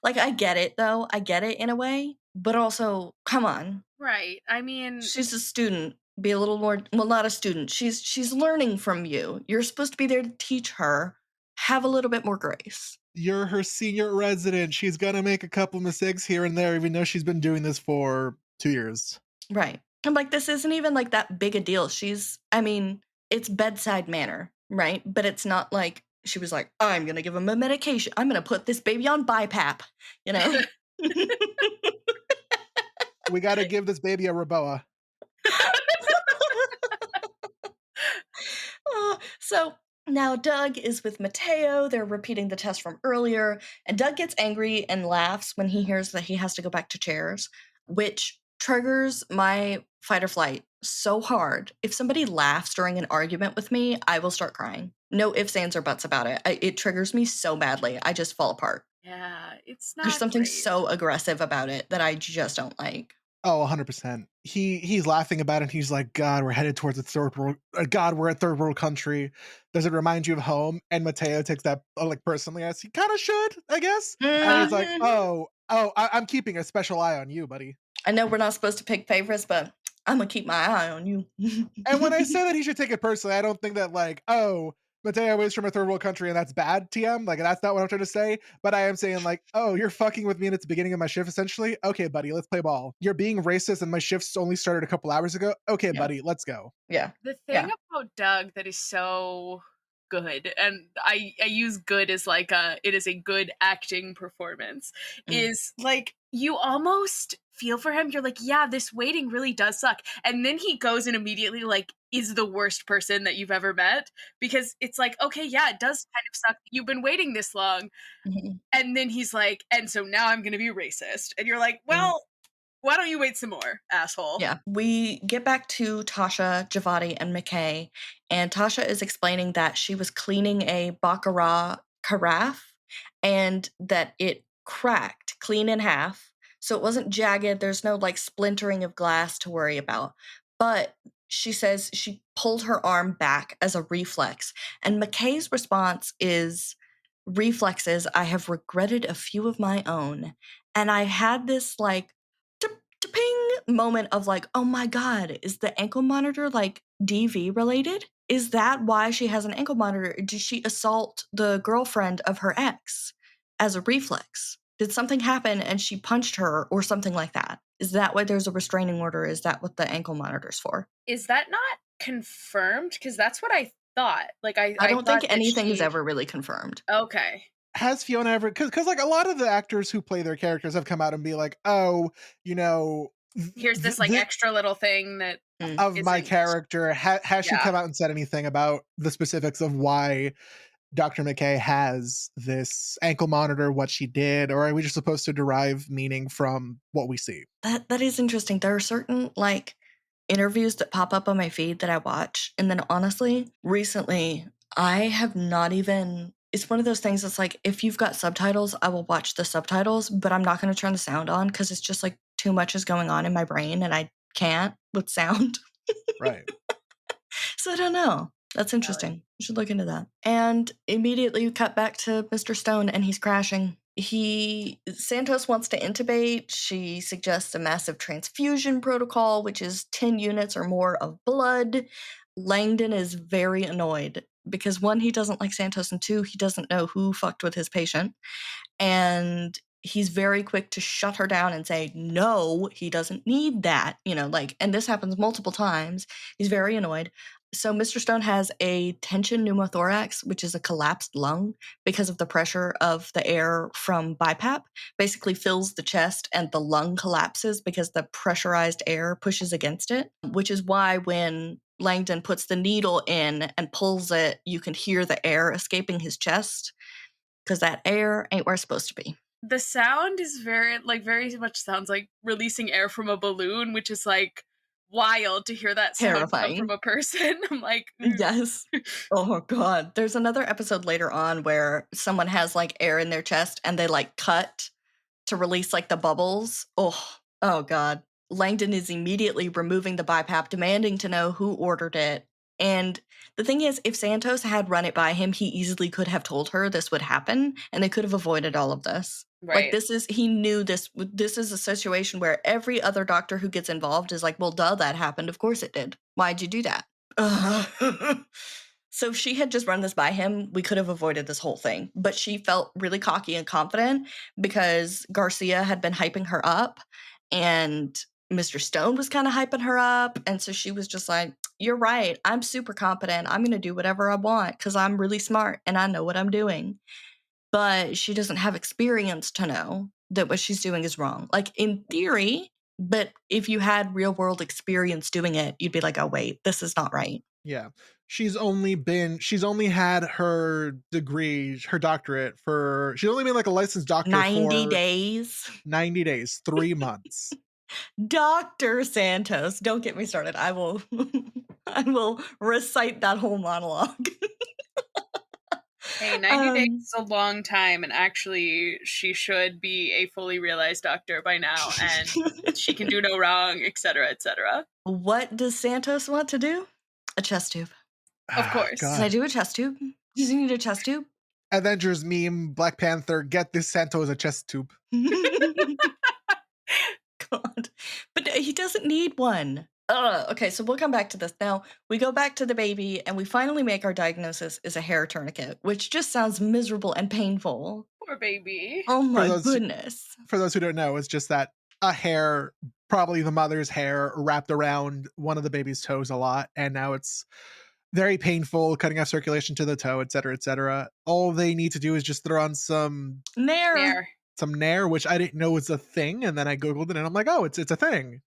Like, I get it, though. I get it in a way, but also, come on. Right. I mean, She's a student. Be a little more, well, not a student. She's learning from you. You're supposed to be there to teach her. Have a little bit more grace. You're her senior resident. She's gonna make a couple mistakes here and there, even though she's been doing this for 2 years. Right. I'm like, this isn't even like that big a deal. It's bedside manner, right? But it's not like she was like, I'm going to give him a medication. I'm going to put this baby on BiPAP, you know? We gotta give this baby a Roboa. So now Doug is with Mateo. They're repeating the test from earlier, and Doug gets angry and laughs when he hears that he has to go back to chairs, which triggers my fight or flight so hard. If somebody laughs during an argument with me, I will start crying. No ifs, ands, or buts about it. It triggers me so badly. I just fall apart. yeah, it's There's not something great. so aggressive about it that I just don't like. Oh, 100%. He's laughing about it, and he's like, "God, we're headed towards a third world God, we're a third world country. Does it remind you of home?" And Mateo takes that, like, personally as he kinda should, I guess. And he's like, Mhm. I'm keeping a special eye on you, buddy." I know we're not supposed to pick favorites, but I'm gonna keep my eye on you. And when I say that he should take it personally, I don't think that, like, "Oh, Mateo is from a third world country and that's bad, TM." Like, that's not what I'm trying to say, but I am saying, like, "Oh, you're fucking with me and it's the beginning of my shift, essentially? Okay, buddy, let's play ball. You're being racist and my shift's only started a couple hours ago? Okay, Yeah. buddy, let's go." Yeah. The thing Yeah. about Doug that is so good, and I use good as like it is a good acting performance, Mm. is like you almost feel for him. You're like, yeah, this waiting really does suck. And then he goes and immediately like is the worst person that you've ever met, because it's like, okay, yeah, it does kind of suck. You've been waiting this long. Mhm. And then he's like, and so now I'm gonna be racist. And you're like, Mm. well, why don't you wait some more, asshole? Yeah. We get back to Tasha, Javati, and McKay, and Tasha is explaining that she was cleaning a Baccarat carafe and that it cracked clean in half. So it wasn't jagged. There's no like splintering of glass to worry about. But she says she pulled her arm back as a reflex. And McKay's response is, reflexes, I have regretted a few of my own. And I had this like ping moment of like, oh my God, is the ankle monitor like DV related? Is that why she has an ankle monitor? Did she assault the girlfriend of her ex as a reflex? Did something happen and she punched her or something like that? Is that why there's a restraining order? Is that what the ankle monitor's for? Is that not confirmed? Because that's what I thought. Like I I don't think thought that anything is she. ever really confirmed. Okay. Has Fiona ever, because like a lot of the actors who play their characters have come out and be like, "Oh, you know, Here's this like extra little thing that Mm. of my isn't. character." Has she Yeah. come out and said anything about the specifics of why Dr. McKay has this ankle monitor, what she did, or are we just supposed to derive meaning from what we see? That is interesting. There are certain like interviews that pop up on my feed that I watch, and then honestly, recently I have not even. It's one of those things that's like, if you've got subtitles, I will watch the subtitles, but I'm not going to turn the sound on because it's just like too much is going on in my brain and I can't with sound. Right. So I don't know. That's Valid. interesting. You should look into that. And immediately you cut back to Mr. Stone and he's crashing. Santos wants to intubate. She suggests a massive transfusion protocol, which is 10 units or more of blood. Langdon is very annoyed because one, he doesn't like Santos, and two, he doesn't know who fucked with his patient. And he's very quick to shut her down and say, no, he doesn't need that, and this happens multiple times. He's very annoyed. So Mr. Stone has a tension pneumothorax, which is a collapsed lung because of the pressure of the air from BiPAP, basically fills the chest and the lung collapses because the pressurized air pushes against it, which is why when Langdon puts the needle in and pulls it, you can hear the air escaping his chest because that air ain't where it's supposed to be. The sound is very much sounds like releasing air from a balloon, which is like wild to hear that sound come from Terrifying. a person. I'm like, Yes. Oh god. There's another episode later on where someone has like air in their chest and they like cut to release like the bubbles. Oh god. Langdon is immediately removing the BiPAP, demanding to know who ordered it. And the thing is, if Santos had run it by him, he easily could have told her this would happen, and they could have avoided all of this. right. Like he knew this is a situation where every other doctor who gets involved is like, well, duh, that happened. Of course it did. Why'd you do that? So if she had just run this by him, we could have avoided this whole thing. But she felt really cocky and confident because Garcia had been hyping her up and Mr. Stone was kind of hyping her up. And so she was just like, you're right. I'm super competent. I'm going to do whatever I want because I'm really smart and I know what I'm doing. But she doesn't have experience to know that what she's doing is wrong. Like in theory, but if you had real world experience doing it, you'd be like, oh, wait, this is not right. Yeah. She's only had her degree, her doctorate she's only been like a licensed doctor 90 for days. 90 days, 3 months. Dr. Santos, don't get me started. I will I will recite that whole monologue. Hey, 90 days is a long time, and actually, she should be a fully realized doctor by now, and she can do no wrong, etc., etc. What does Santos want to do? A chest tube. Of course. Can I do a chest tube? Does he need a chest tube? Avengers meme, Black Panther, get this Santos a chest tube. God. But he doesn't need one. Okay, so we'll come back to this. Now, we go back to the baby, and we finally make our diagnosis is a hair tourniquet, which just sounds miserable and painful. Poor baby. Oh my goodness. For those who don't know, it's just that a hair, probably the mother's hair, wrapped around one of the baby's toes a lot, and now it's very painful, cutting off circulation to the toe, etc., etc. All they need to do is just throw on some Nair. Some Nair, which I didn't know was a thing, and then I googled it, and I'm like, oh, it's a thing.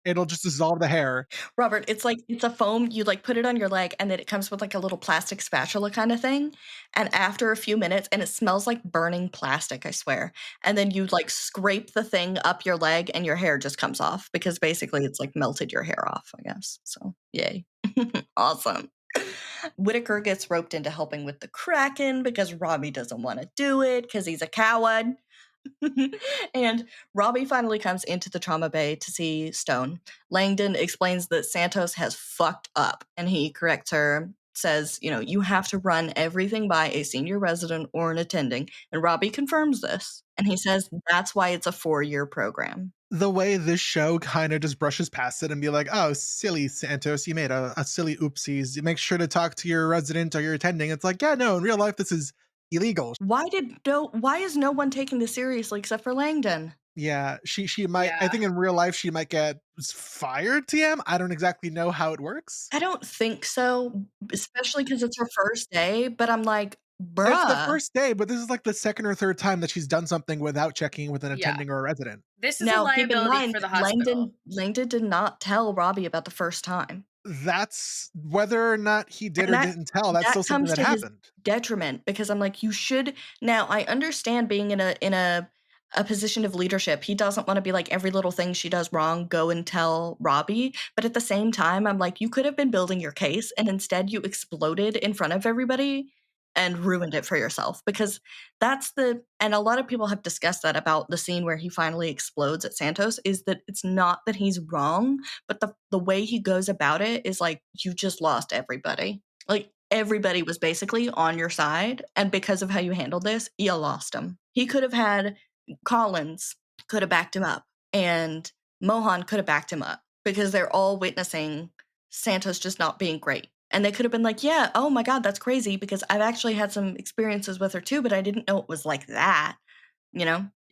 It'll just dissolve the hair. Robert, it's a foam. You like put it on your leg, and then it comes with like a little plastic spatula kind of thing. And after a few minutes, and it smells like burning plastic, I swear. And then you like scrape the thing up your leg, and your hair just comes off because basically it's like melted your hair off, I guess. So yay, awesome. Whitaker gets roped into helping with the Kraken because Robbie doesn't want to do it because he's a coward. And Robbie finally comes into the trauma bay to see Stone. Langdon explains that Santos has fucked up, and he corrects her, says, you have to run everything by a senior resident or an attending, and Robbie confirms this. And he says that's why it's a 4-year program. The way this show kind of just brushes past it and be like, oh, silly Santos, you made a silly oopsies. You make sure to talk to your resident or your attending. It's like, yeah, no, in real life, this is illegal. Why is no one taking this seriously except for Langdon? Yeah, she might, I think in real life, she might get fired, TM. I don't exactly know how it works. I don't think so, especially because it's her first day, but I'm like, bruh. It's the first day, but this is like the second or third time that she's done something without checking with an attending or a resident. This is a liability for the hospital. Langdon did not tell Robbie about the first time. That's whether or not he did or didn't tell. That's still something that happened. His detriment, because I'm like, you should. Now I understand being in a position of leadership. He doesn't want to be like every little thing she does wrong, go and tell Robbie. But at the same time, I'm like, you could have been building your case, and instead you exploded in front of everybody and ruined it for yourself, because and a lot of people have discussed that about the scene where he finally explodes at Santos, is that it's not that he's wrong, but the way he goes about it is like, you just lost everybody. Like everybody was basically on your side, and because of how you handled this, you lost him. He could have had Collins could have backed him up, and Mohan could have backed him up, because they're all witnessing Santos just not being great. And they could have been like, yeah, oh my God, that's crazy, because I've actually had some experiences with her too, but I didn't know it was like that,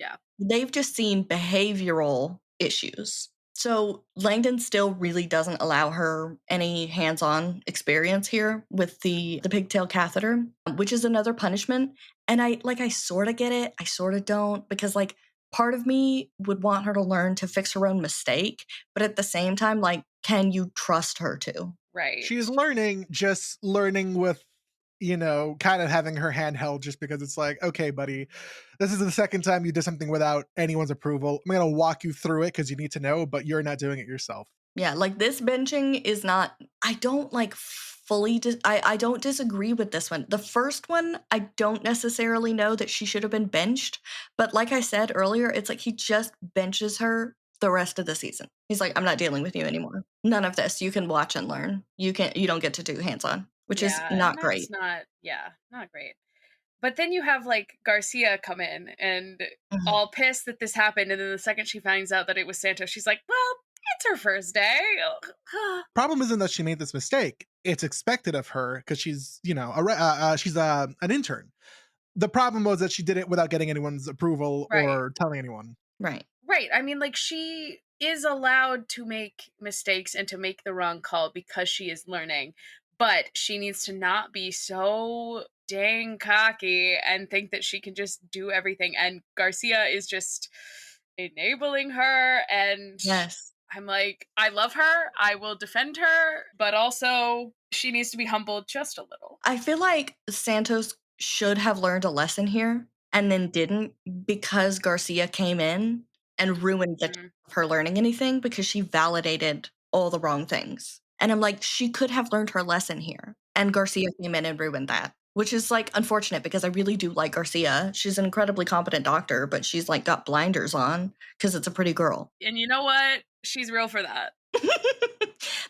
Yeah. They've just seen behavioral issues. So Langdon still really doesn't allow her any hands-on experience here with the pigtail catheter, which is another punishment. And I sort of get it, I sort of don't, because like part of me would want her to learn to fix her own mistake, but at the same time, like, can you trust her to? Right. She's learning, just learning with, kind of having her hand held just because it's like, okay, buddy, this is the second time you did something without anyone's approval. I'm going to walk you through it because you need to know, but you're not doing it yourself. Yeah, like this benching is not, I don't like fully, I don't disagree with this one. The first one, I don't necessarily know that she should have been benched. But like I said earlier, it's like he just benches her the rest of the season. He's like, I'm not dealing with you anymore. None of this. You can watch and learn. You don't get to do hands on, which is Yeah, and not that's great. not, yeah, not great. But then you have like Garcia come in and Mhm. all pissed that this happened, and then the second she finds out that it was Santos, she's like, "Well, it's her first day." Problem isn't that she made this mistake. It's expected of her because she's, she's an intern. The problem was that she did it without getting anyone's approval Right. or telling anyone. Right. Right. I mean, like, she is allowed to make mistakes and to make the wrong call because she is learning, but she needs to not be so dang cocky and think that she can just do everything. And Garcia is just enabling her. And Yes. I'm like, I love her. I will defend her, but also she needs to be humbled just a little. I feel like Santos should have learned a lesson here and then didn't, because Garcia came in and ruined the chance Mhm. of her learning anything because she validated all the wrong things. And I'm like, she could have learned her lesson here. And Garcia came in and ruined that, which is like unfortunate because I really do like Garcia. She's an incredibly competent doctor, but she's like got blinders on because it's a pretty girl. And you know what? She's real for that.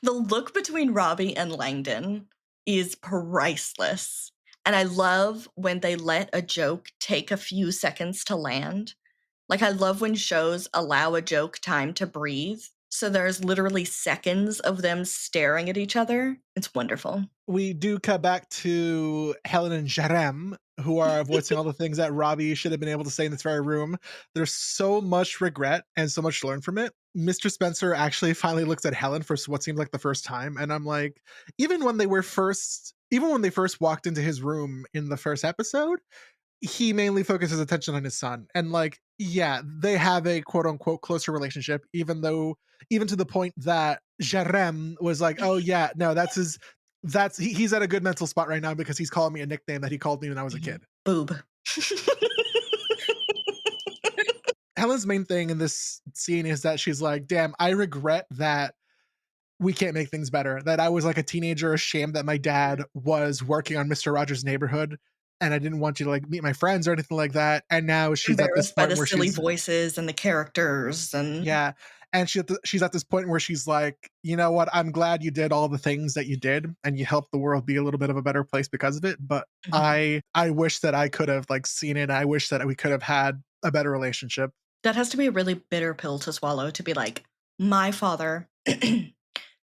The look between Robbie and Langdon is priceless. And I love when they let a joke take a few seconds to land. Like, I love when shows allow a joke time to breathe. So there's literally seconds of them staring at each other. It's wonderful. We do cut back to Helen and Jerem, who are voicing all the things that Robbie should have been able to say in this very room. There's so much regret and so much to learn from it. Mr. Spencer actually finally looks at Helen for what seems like the first time, and I'm like, even when they first walked into his room in the first episode, he mainly focuses attention on his son. And like, yeah, they have a quote unquote closer relationship, even to the point that Jerem was like, oh yeah, no, he's at a good mental spot right now because he's calling me a nickname that he called me when I was a Mhm. kid. Boob. Helen's main thing in this scene is that she's like, damn, I regret that we can't make things better. That I was like a teenager ashamed that my dad was working on Mr. Rogers' Neighborhood and I didn't want you to like meet my friends or anything like that. And now she's at this Embarrassed by point the where silly she's voices and the characters and yeah, and she's at this point where she's like, you know what? I'm glad you did all the things that you did, and you helped the world be a little bit of a better place because of it. But Mhm. I wish that I could have like seen it. I wish that we could have had a better relationship. That has to be a really bitter pill to swallow, to be like, my father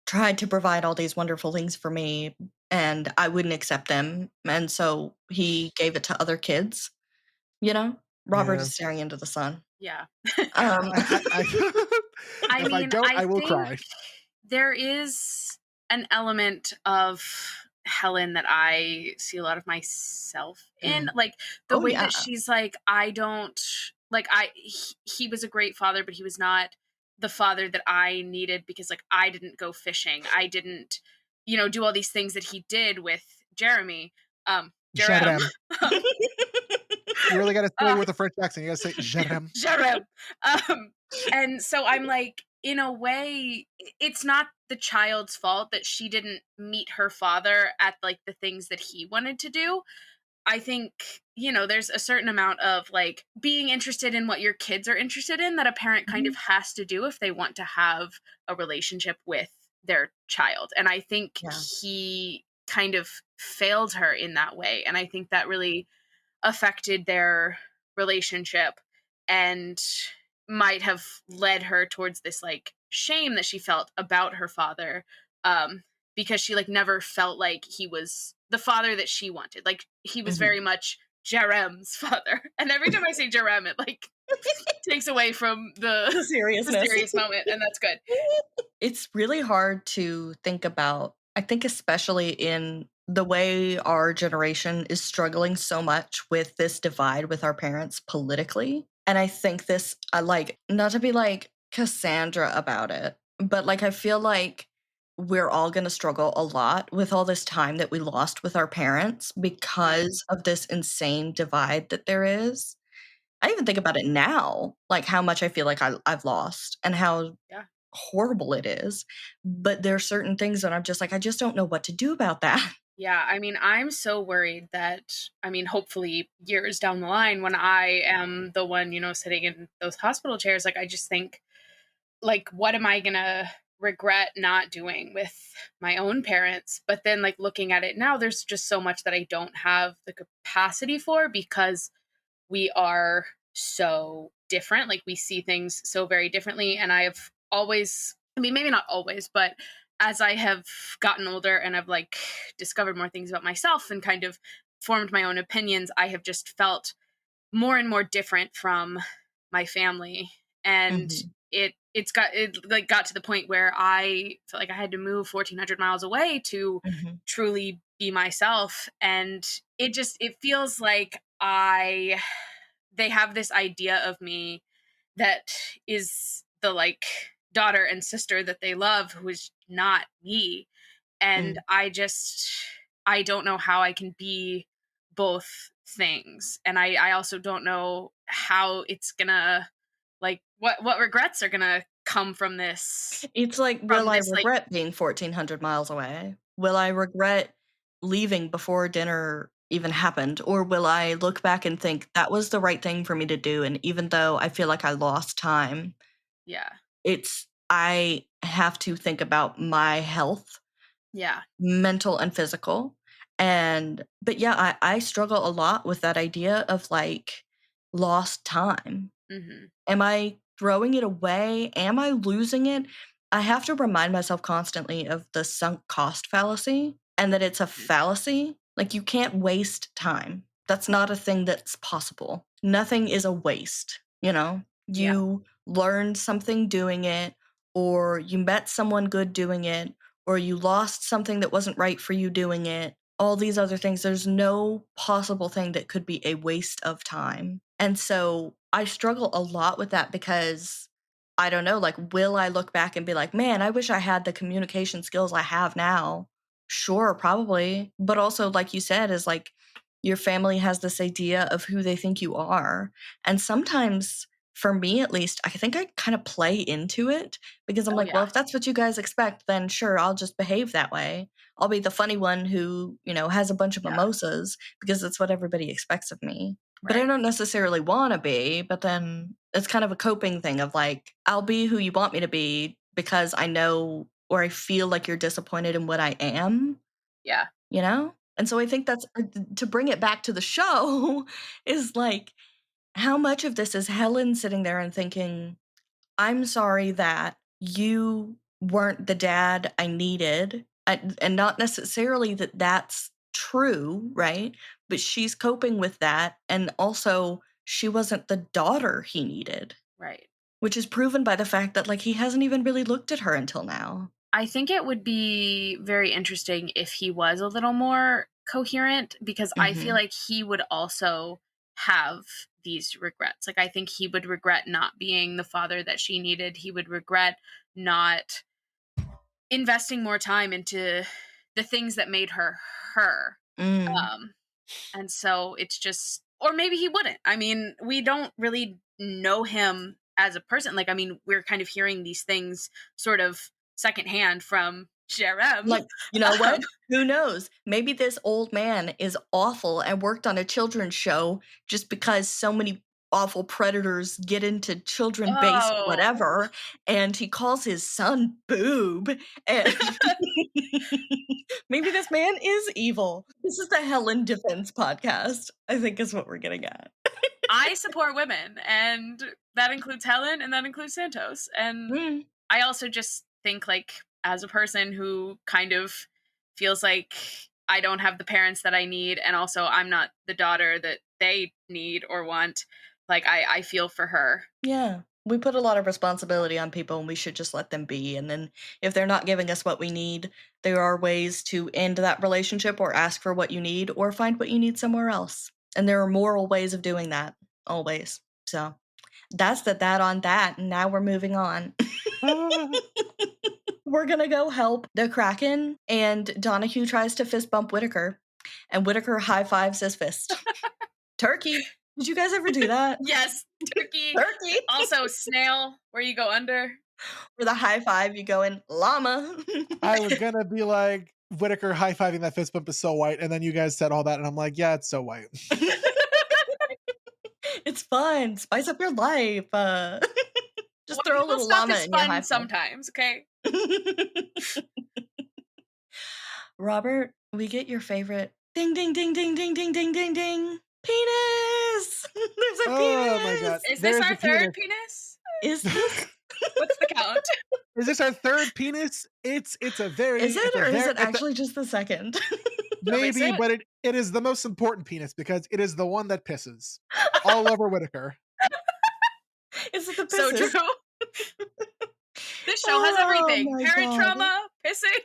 tried to provide all these wonderful things for me and I wouldn't accept them. And so he gave it to other kids, you know? Robert Yeah, is staring into the sun. Yeah. Um, I I if I mean, don't, I I will think cry. there is an element of Helen that I see a lot of myself in. mm. Like the Oh, way yeah. that she's like, I don't like he was a great father, but he was not the father that I needed because like I didn't go fishing. I didn't, do all these things that he did with Jeremy. Jerem. Jerem. You really got to say it uh, with a French accent. You got to say Jerem. Jerem. Um, and so I'm like, in a way, it's not the child's fault that she didn't meet her father at like the things that he wanted to do. I think, there's a certain amount of like being interested in what your kids are interested in that a parent kind of Mhm. has to do if they want to have a relationship with their child. And I think Yeah. he kind of failed her in that way. And I think that really affected their relationship and might have led her towards this like shame that she felt about her father, because she like never felt like he was the father that she wanted. Like he was Mhm. very much Jerem's father, and every time I say Jerem, it like takes away from the seriousness. serious moment, and that's good. It's really hard to think about. I think especially in the way our generation is struggling so much with this divide with our parents politically. And I think this, I like, not to be like Cassandra about it, but like I feel like we're all going to struggle a lot with all this time that we lost with our parents because of this insane divide that there is. I even think about it now, like how much I feel like I've lost and how horrible it is. But there are certain things that I'm just like, I just don't know what to do about that. Yeah, I mean, I'm so worried that, I mean, hopefully years down the line when I am the one, sitting in those hospital chairs, like, I just think, like, what am I gonna regret not doing with my own parents? But then, like, looking at it now, there's just so much that I don't have the capacity for because we are so different. Like, we see things so very differently. And I have always, I mean, maybe not always, but as I have gotten older and I've like discovered more things about myself and kind of formed my own opinions, I have just felt more and more different from my family. And Mhm. it got to the point where I felt like I had to move 1,400 miles away to Mhm. truly be myself. And it feels like they have this idea of me that is the like daughter and sister that they love, who is not me. And Mm. I don't know how I can be both things. And I also don't know how it's gonna, like, what regrets are gonna come It's like, from will I this, like, regret being 1,400 miles away? Will I regret leaving before dinner even happened? Or will I look back and think that was the right thing for me to do? And even though I feel like I lost time, yeah, I have to think about my health, yeah, mental and physical. But yeah, I struggle a lot with that idea of like lost time. hmm, Am I throwing it away? Am I losing it? I have to remind myself constantly of the sunk cost fallacy and that it's a fallacy. Like, you can't waste time. That's not a thing that's possible. Nothing is a waste, you know? yeah, You learned something doing it, or you met someone good doing it, or you lost something that wasn't right for you doing it. All these other things, there's no possible thing that could be a waste of time. And so I struggle a lot with that because I don't know, like, will I look back and be like, man, I wish I had the communication skills I have now? Sure, probably. But also, like you said, is like your family has this idea of who they think you are. And sometimes, for me at least, I think I kind of play into it because I'm oh like, well, yeah, if that's what you guys expect, then sure, I'll just behave that way. I'll be the funny one who, has a bunch of yeah, mimosas because that's what everybody expects of me. But I right, don't necessarily wanna be, but then it's kind of a coping thing of, like, I'll be who you want me to be because I know or I feel like you're disappointed in what I am, yeah, you know? And so I think that's to bring it back to the show is, like, how much of this is Helen sitting there and thinking, I'm sorry that you weren't the dad I needed, and not necessarily that that's true, right? But she's coping with that, and also she wasn't the daughter he needed, right. which is proven by the fact that, like, he hasn't even really looked at her until now. I think it would be very interesting if he was a little more coherent, because I feel Mhm. like he would also have these regrets. Like, I think he would regret not being the father that she needed. He would regret not investing more time into the things that made her her. Mm. Um, and so it's just, or maybe he wouldn't. I mean, we don't really know him as a person. Like, I mean, we're kind of hearing these things sort of secondhand from Jerem. Like, you know Um, what? Who knows? Maybe this old man is awful and worked on a children's show just because so many awful predators get into children-based oh, whatever, and he calls his son Boob, and maybe this man is evil. This is the Helen Defense podcast, I think is what we're getting at. I support women, and that includes Helen, and that includes Santos. And Mm, I also just think, like, as a person who kind of feels like I don't have the parents that I need, and also I'm not the daughter that they need or want, like, I feel for her. Yeah. We put a lot of responsibility on people, and we should just let them be, and then if they're not giving us what we need, there are ways to end that relationship or ask for what you need or find what you need somewhere else, and there are moral ways of doing that, always. So, that's that on that, and now we're moving on. We're gonna go help the Kraken, and Donahue tries to fist bump Whittaker, and Whittaker high fives his fist. Turkey. Did you guys ever do that? Yes, turkey. Turkey. Also, snail, where you go under. For the high five, you go in llama. I was gonna be like, Whittaker high-fiving that fist bump is so white, and then you guys said all that, and I'm like, yeah, it's so white. It's fun. Spice up your life. Just throw a little stuff llama is in your high fun five. sometimes, okay? Robert, we get your favorite ding ding ding ding ding ding ding ding ding penis. There's a penis. Oh my god. Is There's this our a third penis. penis? Is this? What's the count? Is this our third penis? It's a very Is it, it's a or is very it actually just the second? maybe, it? but it is the most important penis because it is the one that pisses all over Whittaker. Is it the pisses? So true. This show has everything. my Parent God. trauma, pissing.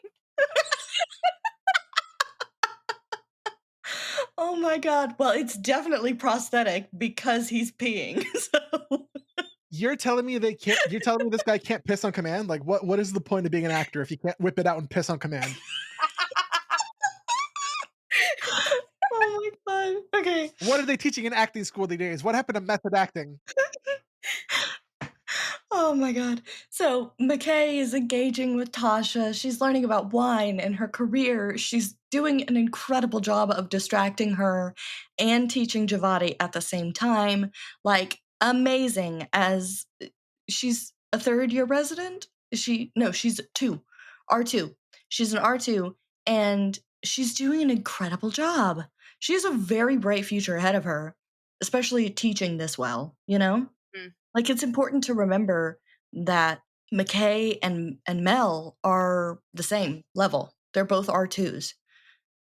Oh my god. Well, it's definitely prosthetic because he's peeing. So You're telling me this guy can't piss on command? Like what is the point of being an actor if you can't whip it out and piss on command? oh my god. Okay. What are they teaching in acting school these days? What happened to method acting? Oh my god. So McKay is engaging with Tasha. She's learning about wine and her career. She's doing an incredible job of distracting her and teaching Javati at the same time. Like, amazing. As she's a third year resident. She's R2. She's an R2, and she's doing an incredible job. She has a very bright future ahead of her, especially teaching this well, you know? Mm. Like, it's important to remember that McKay and Mel are the same level. They're both R2s.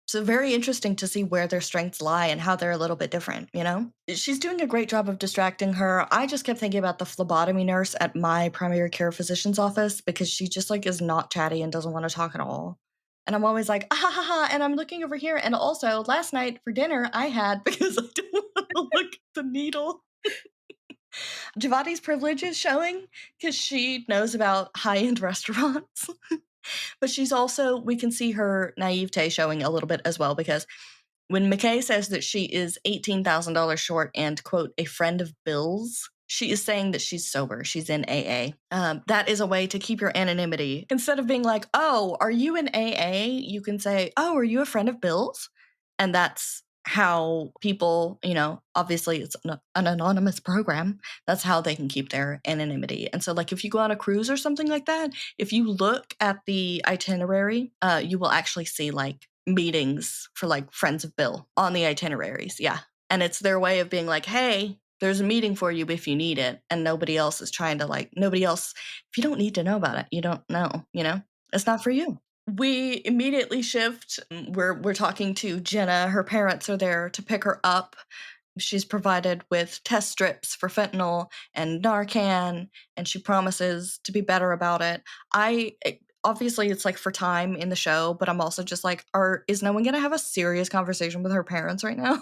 So very interesting to see where their strengths lie and how they're a little bit different, you know? She's doing a great job of distracting her. I just kept thinking about the phlebotomy nurse at my primary care physician's office because she just like is not chatty and doesn't want to talk at all. And I'm always like, ah, ha, ha, ha, and I'm looking over here. And also, last night for dinner, I had, because I didn't want to look at the needle. Javati's privilege is showing because she knows about high-end restaurants. But she's also, we can see her naivete showing a little bit as well, because when McKay says that she is $18,000 short and, quote, a friend of Bill's, she is saying that she's sober. She's in AA. That is a way to keep your anonymity. Instead of being like, oh, are you in AA? You can say, oh, are you a friend of Bill's? And that's how people, you know, obviously it's an anonymous program. That's how they can keep their anonymity. And so, like, if you go on a cruise or something like that, if you look at the itinerary, you will actually see, like, meetings for, like, friends of Bill on the itineraries. Yeah. And it's their way of being like, hey, there's a meeting for you if you need it. And nobody else is trying to, like, nobody else, if you don't need to know about it, you don't know, you know? It's not for you. We immediately shift. We're talking to Jenna. Her parents are there to pick her up. She's provided with test strips for fentanyl and Narcan, and she promises to be better about it. Obviously it's like for time in the show, but I'm also just like, is no one gonna have a serious conversation with her parents right now?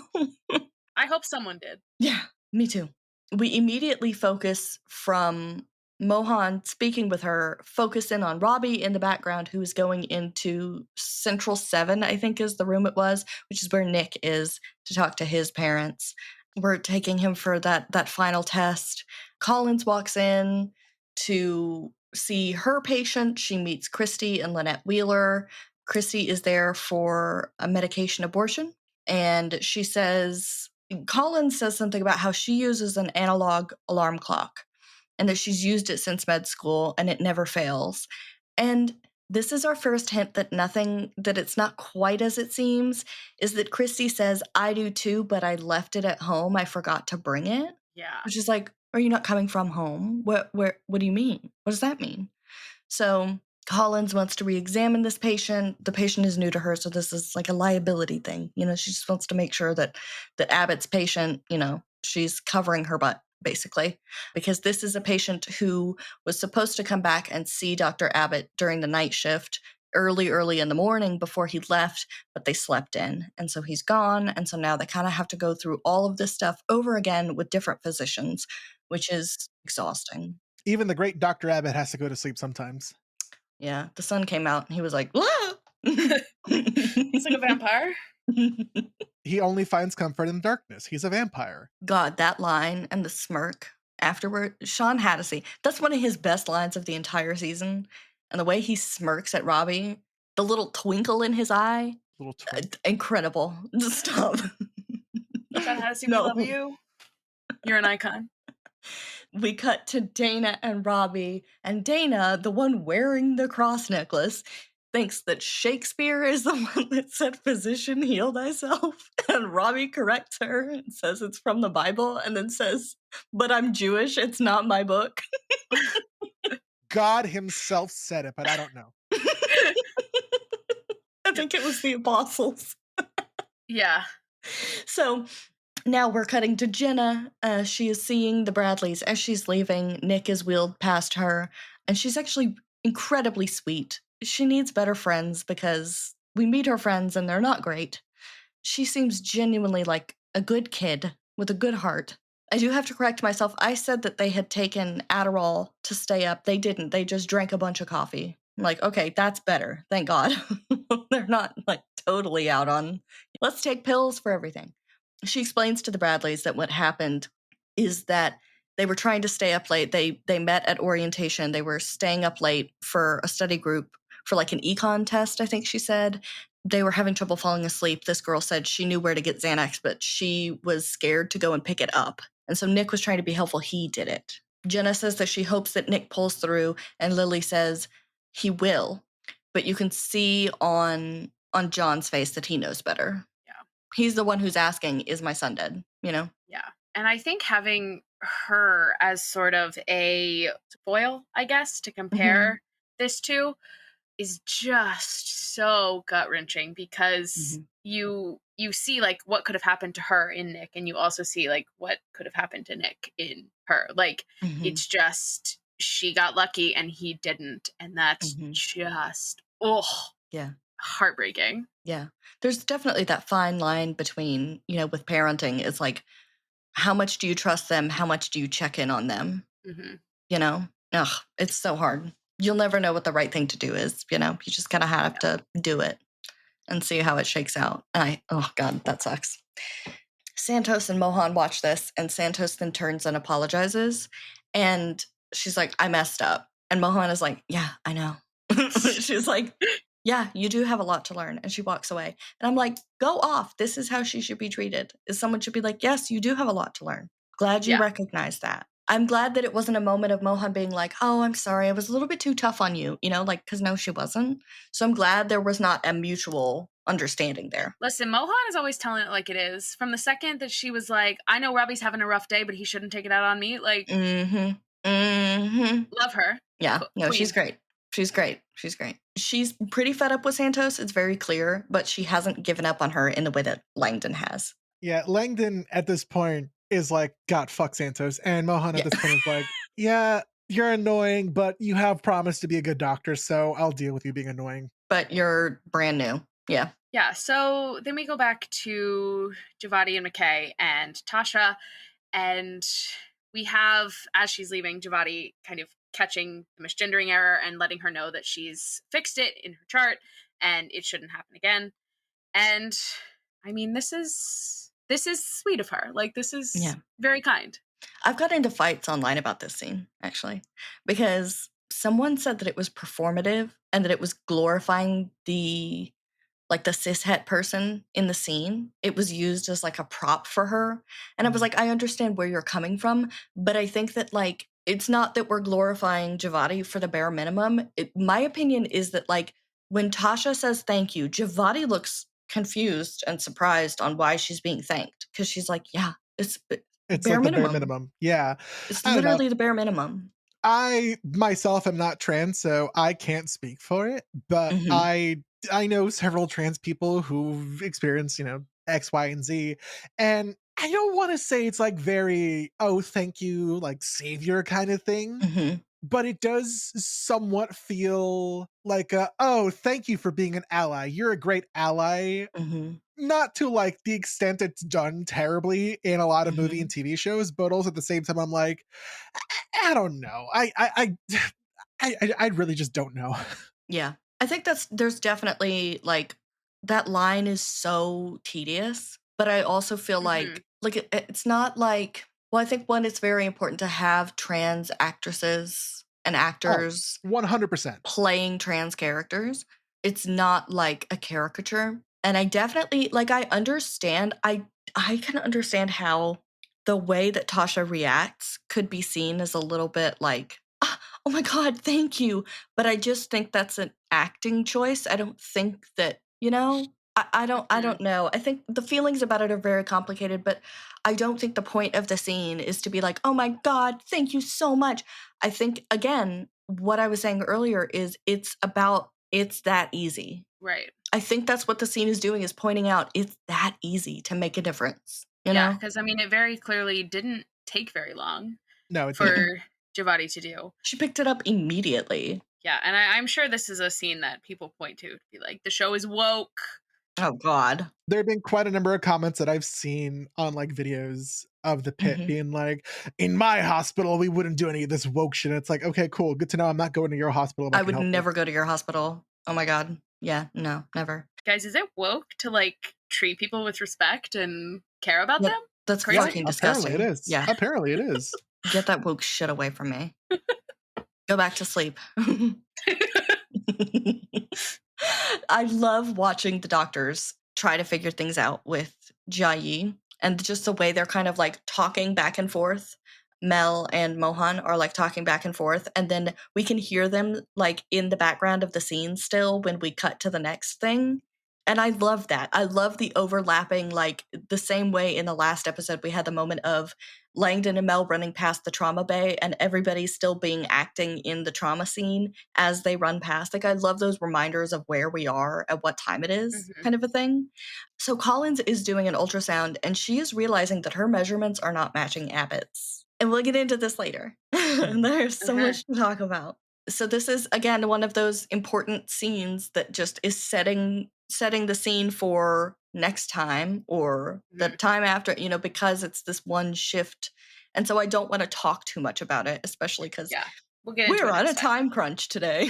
I hope someone did. Yeah, me too. We immediately focus from Mohan speaking with her, focus in on Robbie in the background, who is going into Central 7, I think is the room it was, which is where Nick is, to talk to his parents. We're taking him for that final test. Collins walks in to see her patient. She meets Christy and Lynette Wheeler. Christy is there for a medication abortion, and she says, Collins says something about how she uses an analog alarm clock and that she's used it since med school and it never fails. And this is our first hint that it's not quite as it seems, is that Christy says, I do too, but I left it at home. I forgot to bring it. Yeah. Which is like, are you not coming from home? What do you mean? What does that mean? So Collins wants to re-examine this patient. The patient is new to her, so this is like a liability thing. You know, she just wants to make sure that Abbott's patient, you know, she's covering her butt. basically, because this is a patient who was supposed to come back and see Dr. Abbott during the night shift early in the morning before he left, but they slept in. And so he's gone. And so now they kind of have to go through all of this stuff over again with different physicians, which is exhausting. Even the great Dr. Abbott has to go to sleep sometimes. Yeah, the sun came out and he was like, "Ah!" He's like a vampire. He only finds comfort in darkness. He's a vampire. God, that line and the smirk afterward. Sean Hattasey, that's one of his best lines of the entire season. And the way he smirks at Robbie, the little twinkle in his eye, incredible. Just stop. Sean Hattasey, we love you. You're an icon. We cut to Dana and Robbie, and Dana, the one wearing the cross necklace, thinks that Shakespeare is the one that said, "Physician, heal thyself." And Robbie corrects her and says it's from the Bible, and then says, "But I'm Jewish, it's not my book." God himself said it, but I don't know. I think it was the apostles. Yeah. So now we're cutting to Jenna. She is seeing the Bradleys as she's leaving. Nick is wheeled past her, and she's actually incredibly sweet. She needs better friends because we meet her friends and they're not great. She seems genuinely like a good kid with a good heart. I do have to correct myself. I said that they had taken Adderall to stay up. They didn't. They just drank a bunch of coffee. I'm like, okay, that's better. Thank God. They're not like totally out on, let's take pills for everything. She explains to the Bradleys that what happened is that they were trying to stay up late. They met at orientation. They were staying up late for a study group for like an econ test, I think she said. They were having trouble falling asleep. This girl said she knew where to get Xanax, but she was scared to go and pick it up. And so Nick was trying to be helpful. He did it. Jenna says that she hopes that Nick pulls through, and Lily says he will. But you can see on John's face that he knows better. Yeah. He's the one who's asking, is my son dead? You know? Yeah. And I think having her as sort of a foil, I guess, to compare this to is just so gut-wrenching because you see like what could have happened to her in Nick, and you also see like what could have happened to Nick in her. Like it's just, she got lucky and he didn't, and that's just heartbreaking. Yeah. There's definitely that fine line between, you know, with parenting, it's like, how much do you trust them? How much do you check in on them? You know? Ugh, it's so hard. You'll never know what the right thing to do is, you know? You just kind of have to do it and see how it shakes out. And oh God, that sucks. Santos and Mohan watch this, and Santos then turns and apologizes. And she's like, I messed up. And Mohan is like, yeah, I know. She's like, yeah, you do have a lot to learn. And she walks away. And I'm like, go off. This is how she should be treated. Is someone should be like, yes, you do have a lot to learn. Glad you recognize that. I'm glad that it wasn't a moment of Mohan being like, oh, I'm sorry, I was a little bit too tough on you, you know, like, because no, she wasn't. So I'm glad there was not a mutual understanding there. Listen, Mohan is always telling it like it is. From the second that she was like, I know Robbie's having a rough day, but he shouldn't take it out on me. Like, love her. Yeah, no, she's great. She's great. She's great. She's pretty fed up with Santos. It's very clear, but she hasn't given up on her in the way that Langdon has. Yeah, Langdon at this point is like, God, fuck Santos. And Mohan at this point is like, yeah, you're annoying, but you have promised to be a good doctor, so I'll deal with you being annoying. But you're brand new. Yeah. Yeah, so then we go back to Javadi and McKay and Tasha, and we have, as she's leaving, Javadi kind of catching the misgendering error and letting her know that she's fixed it in her chart and it shouldn't happen again. And I mean, this is sweet of her. Like, this is very kind. I've got into fights online about this scene, actually, because someone said that it was performative and that it was glorifying the cishet person in the scene. It was used as like a prop for her. And I was like, I understand where you're coming from, but I think that like, it's not that we're glorifying Javadi for the bare minimum. My opinion is that like, when Tasha says thank you, Javadi looks confused and surprised on why she's being thanked. Because she's like, yeah, it's bare like minimum. The bare minimum. Yeah. It's literally the bare minimum. I myself am not trans, so I can't speak for it, but I know several trans people who've experienced, you know, X, Y, and Z. And I don't want to say it's like very, oh, thank you, like savior kind of thing, but it does somewhat feel like a, oh, thank you for being an ally. You're a great ally. Not to like the extent it's done terribly in a lot of movie and TV shows, but also at the same time, I'm like, I don't know. I really just don't know. Yeah. I think there's definitely like that line is so tedious, but I also feel like it's not like, well, I think one, it's very important to have trans actresses and Oh, actors 100%. playing trans characters. It's not like a caricature. And I definitely like I can understand how the way that Tasha reacts could be seen as a little bit like, "Ah, oh my God, thank you." But I just think that's an acting choice. I don't think that, I don't know. I think the feelings about it are very complicated, but I don't think the point of the scene is to be like, oh my God, thank you so much. I think, again, what I was saying earlier is it's that easy. Right. I think that's what the scene is doing, is pointing out it's that easy to make a difference. You know? Because I mean, it very clearly didn't take very long No, it didn't. for Javati to do. She picked it up immediately. Yeah, and I'm sure this is a scene that people point to be like, the show is woke. Oh God. There have been quite a number of comments that I've seen on like videos of the pit being like, in my hospital, we wouldn't do any of this woke shit. It's like, okay, cool. Good to know I'm not going to your hospital. I would never go to your hospital. Oh my God. Yeah, no, never. Guys, is it woke to like treat people with respect and care about them? That's Crazy. fucking disgusting. Apparently it is. Yeah. Apparently it is. Get that woke shit away from me. Go back to sleep. I love watching the doctors try to figure things out with Jia and just the way they're kind of like talking back and forth. Mel and Mohan are like talking back and forth, and then we can hear them like in the background of the scene still when we cut to the next thing. And I love that. I love the overlapping, like the same way in the last episode we had the moment of Langdon and Mel running past the trauma bay and everybody's still being acting in the trauma scene as they run past. Like, I love those reminders of where we are at what time it is, kind of a thing. So Collins is doing an ultrasound and she is realizing that her measurements are not matching Abbott's. And we'll get into this later. There's so much to talk about. So this is, again, one of those important scenes that just is setting the scene for next time or the time after, because it's this one shift. And so I don't want to talk too much about it, especially because we're on a time crunch today.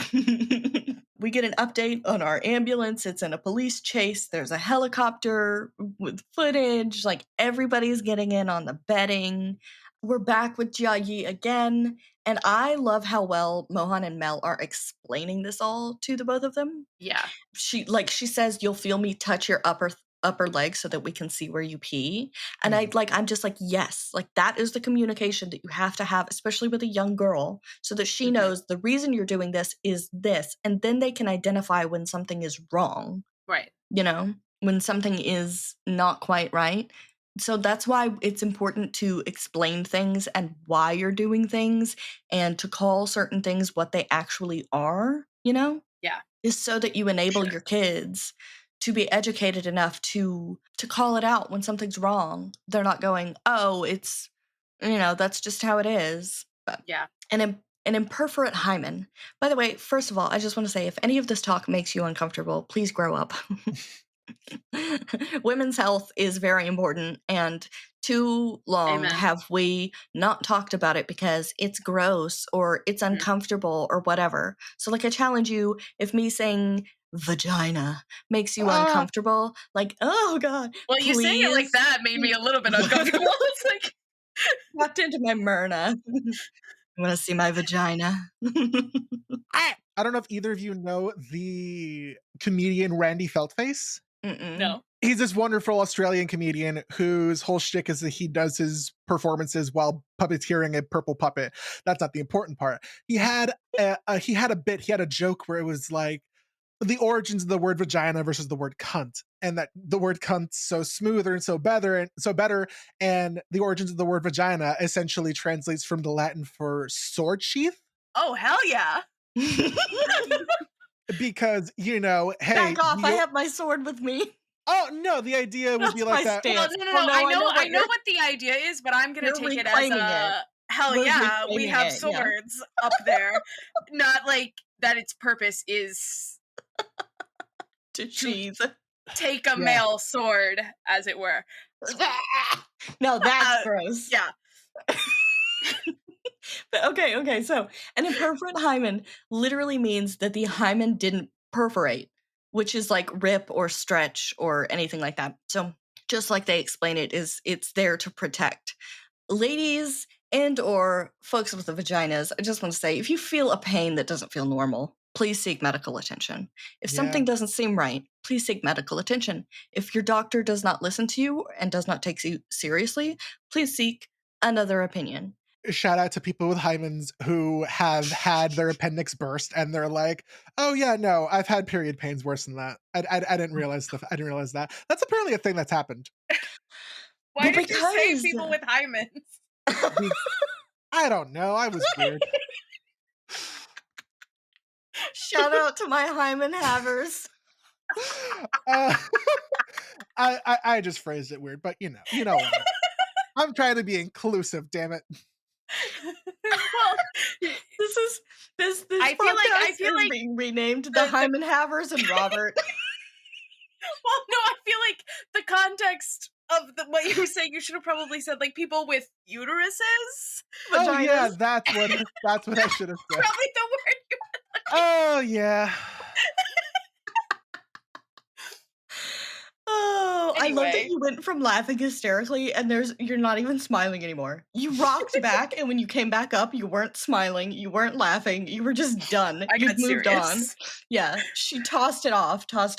We get an update on our ambulance. It's in a police chase. There's a helicopter with footage. Like, everybody's getting in on the bedding. We're back with Jia again. And I love how well Mohan and Mel are explaining this all to the both of them. Yeah. She says, you'll feel me touch your upper leg so that we can see where you pee. And I'm just like, yes, like that is the communication that you have to have, especially with a young girl, so that she knows the reason you're doing this is this. And then they can identify when something is wrong. Right. When something is not quite right. So that's why it's important to explain things and why you're doing things and to call certain things what they actually are, Yeah. Is so that you enable your kids to be educated enough to call it out when something's wrong. They're not going, oh, it's, that's just how it is. But, yeah. And an imperforate hymen. By the way, first of all, I just want to say, if any of this talk makes you uncomfortable, please grow up. Women's health is very important, and too long have we not talked about it because it's gross or it's uncomfortable or whatever. So I challenge you, if me saying vagina makes you uncomfortable, oh God. Well, you saying it like that made me a little bit uncomfortable. It's like walked into my Myrna. You want to see my vagina? I don't know if either of you know the comedian Randy Feltface. No. He's this wonderful Australian comedian whose whole shtick is that he does his performances while puppeteering a purple puppet. That's not the important part. He had a joke where it was like the origins of the word vagina versus the word cunt, and that the word cunt's so smoother and so better, and the origins of the word vagina essentially translates from the Latin for sword sheath. Oh, hell yeah. Because, hey, back off, I have my sword with me. Oh, no, the idea would be That's like my that. Well, stance. no, no, Oh, no. no, I know I what know you're what the idea is, but I'm gonna you're take it as reclaiming it. a hell We're yeah, we reclaiming have it, yeah. swords up there. Not like that its purpose is To to cheese. take a Yeah. male sword, as it were. No, that's gross. Yeah. But okay, so an imperforate hymen literally means that the hymen didn't perforate, which is like rip or stretch or anything like that. So just like they explain it, it's there to protect. Ladies and or folks with the vaginas, I just want to say, if you feel a pain that doesn't feel normal, please seek medical attention. If something doesn't seem right, please seek medical attention. If your doctor does not listen to you and does not take you seriously, please seek another opinion. Shout out to people with hymens who have had their appendix burst and they're like, oh yeah, no, I've had period pains worse than that. I didn't realize I didn't realize that. That's apparently a thing that's happened. Why But did you say because people with hymens? I don't know. I was weird. shout out to my hymen havers. Uh, I just phrased it weird, but you know what I mean. I'm trying to be inclusive, damn it. Well, this I podcast feel is like being renamed the hymen havers and Robert. well, no, I feel like the context of what you were saying, you should have probably said like people with uteruses. Oh yeah, Vaginas. that's what I should have said. Probably the word you Oh yeah. Oh, I love that Anyway. you went from laughing hysterically and you're not even smiling anymore. You rocked back, and when you came back up, you weren't smiling, you weren't laughing, you were just done. I You'd got moved on. serious. Yeah, she tossed it off. Toss.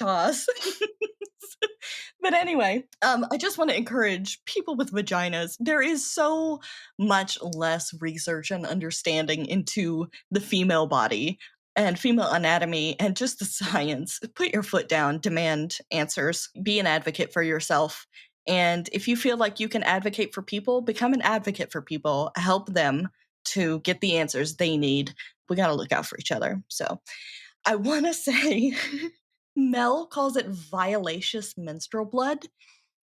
But anyway, I just want to encourage people with vaginas. There is so much less research and understanding into the female body and female anatomy and just the science. Put your foot down, demand answers, be an advocate for yourself. And if you feel like you can advocate for people, become an advocate for people, help them to get the answers they need. We got to look out for each other. So I want to say Mel calls it violaceous menstrual blood.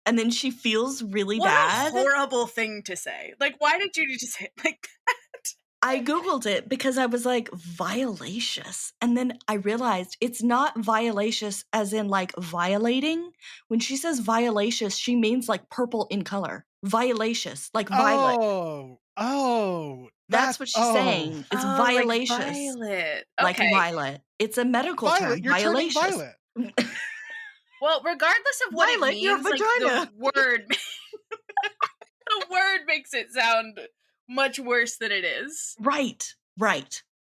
And then she feels really bad. What a horrible thing to say. Like, why did you need to say it like that? I Googled it because I was like, violaceous. And then I realized it's not violaceous as in like violating. When she says violaceous, she means like purple in color. Violaceous, like violet. That's what she's saying. It's violaceous. Like violet. Like Okay. violet. It's a medical Violet, term. you're turning Violaceous. violet. Well, regardless of what Violet, it your means, like vagina. the word the word makes it sound much worse than it is. Right.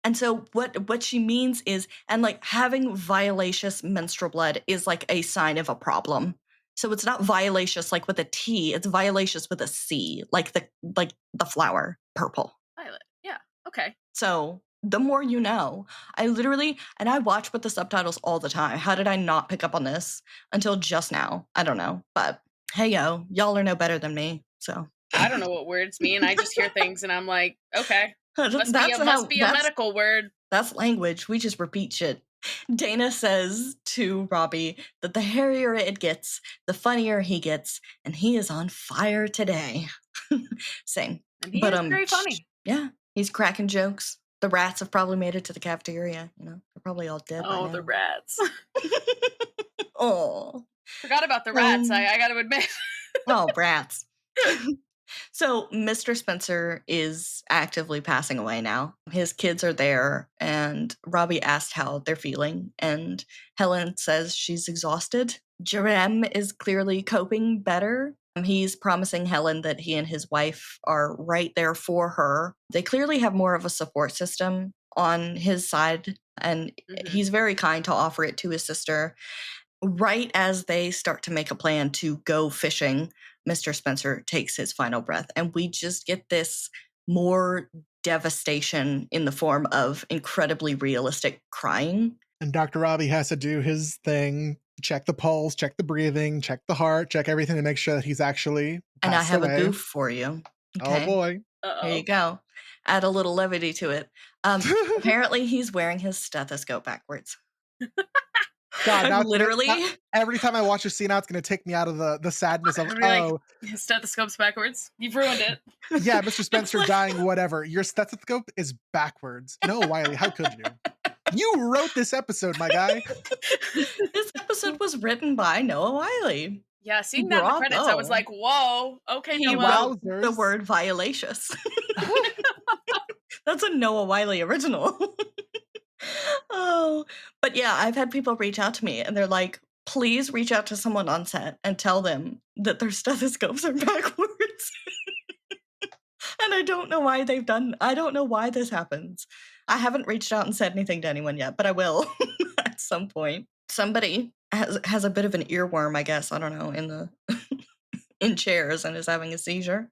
And so what she means is, and like having violaceous menstrual blood is like a sign of a problem. So it's not violaceous like with a T, it's violaceous with a C, like the flower, purple. Violet. Yeah. Okay. So the more you know. I watch with the subtitles all the time. How did I not pick up on this until just now? I don't know. But hey yo, y'all are no better than me. So I don't know what words mean. I just hear things and I'm like, okay. Must be a medical word. That's language. We just repeat shit. Dana says to Robbie that the hairier it gets, the funnier he gets, and he is on fire today. Same. And he is very funny. Yeah, he's cracking jokes. The rats have probably made it to the cafeteria. You know, they're probably all dead. Oh, the rats. Oh. Forgot about the rats, I got to admit. Oh, rats. So Mr. Spencer is actively passing away now. His kids are there, and Robbie asked how they're feeling, and Helen says she's exhausted. Jerem is clearly coping better. He's promising Helen that he and his wife are right there for her. They clearly have more of a support system on his side, and he's very kind to offer it to his sister. Right as they start to make a plan to go fishing, Mr. Spencer takes his final breath, and we just get this more devastation in the form of incredibly realistic crying. And Dr. Robbie has to do his thing, check the pulse, check the breathing, check the heart, check everything to make sure that he's actually And I have away. a goof for you. Okay. Oh boy. Uh-oh. Here you go. Add a little levity to it. Apparently he's wearing his stethoscope backwards. God, I'm now literally every time I watch a scene now, it's gonna take me out of the sadness of, I'd be like, oh, stethoscope's backwards. You've ruined it. yeah, Mr. It's Spencer like dying, whatever. Your stethoscope is backwards. No, Wiley, how could you? You wrote this episode, my guy. this episode was written by Noah Wiley. Yeah, seeing that in the credits, I was Bravo. like, whoa, okay, He Noah. wrote the Wowzers. word violaceous. That's a Noah Wiley original. Oh, but yeah, I've had people reach out to me and they're like, please reach out to someone on set and tell them that their stethoscopes are backwards. And I don't know why I don't know why this happens. I haven't reached out and said anything to anyone yet, but I will at some point. Somebody has a bit of an earworm, I guess, I don't know, in chairs and is having a seizure.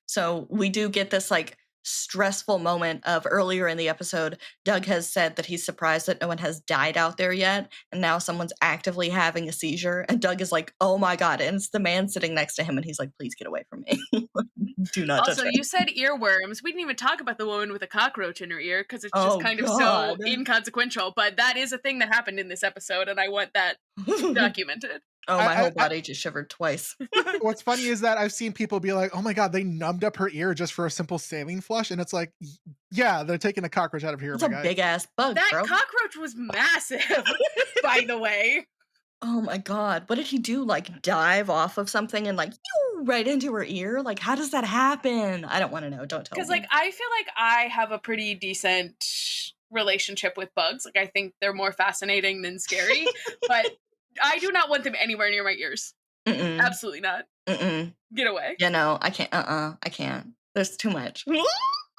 So we do get this like stressful moment of earlier in the episode, Doug has said that he's surprised that no one has died out there yet. And now someone's actively having a seizure. And Doug is like, oh my God. And it's the man sitting next to him. And he's like, please get away from me. Do not touch Also, me. you said earworms. We didn't even talk about the woman with a cockroach in her ear because it's just Oh, kind of so God. inconsequential. But that is a thing that happened in this episode, and I want that documented. Oh, my whole body just shivered twice. What's funny is that I've seen people be like, oh my God, they numbed up her ear just for a simple saline flush. And it's like, yeah, they're taking a cockroach out of here. It's a big ass bug, That bro. cockroach was massive, by the way. Oh my God. What did he do? Like dive off of something and like right into her ear? Like, how does that happen? I don't want to know. Don't tell me. Because like I feel like I have a pretty decent relationship with bugs. Like I think they're more fascinating than scary. But I do not want them anywhere near my ears. Mm-mm. Absolutely not. Mm-mm. Get away. Yeah, no, I can't. I can't. There's too much.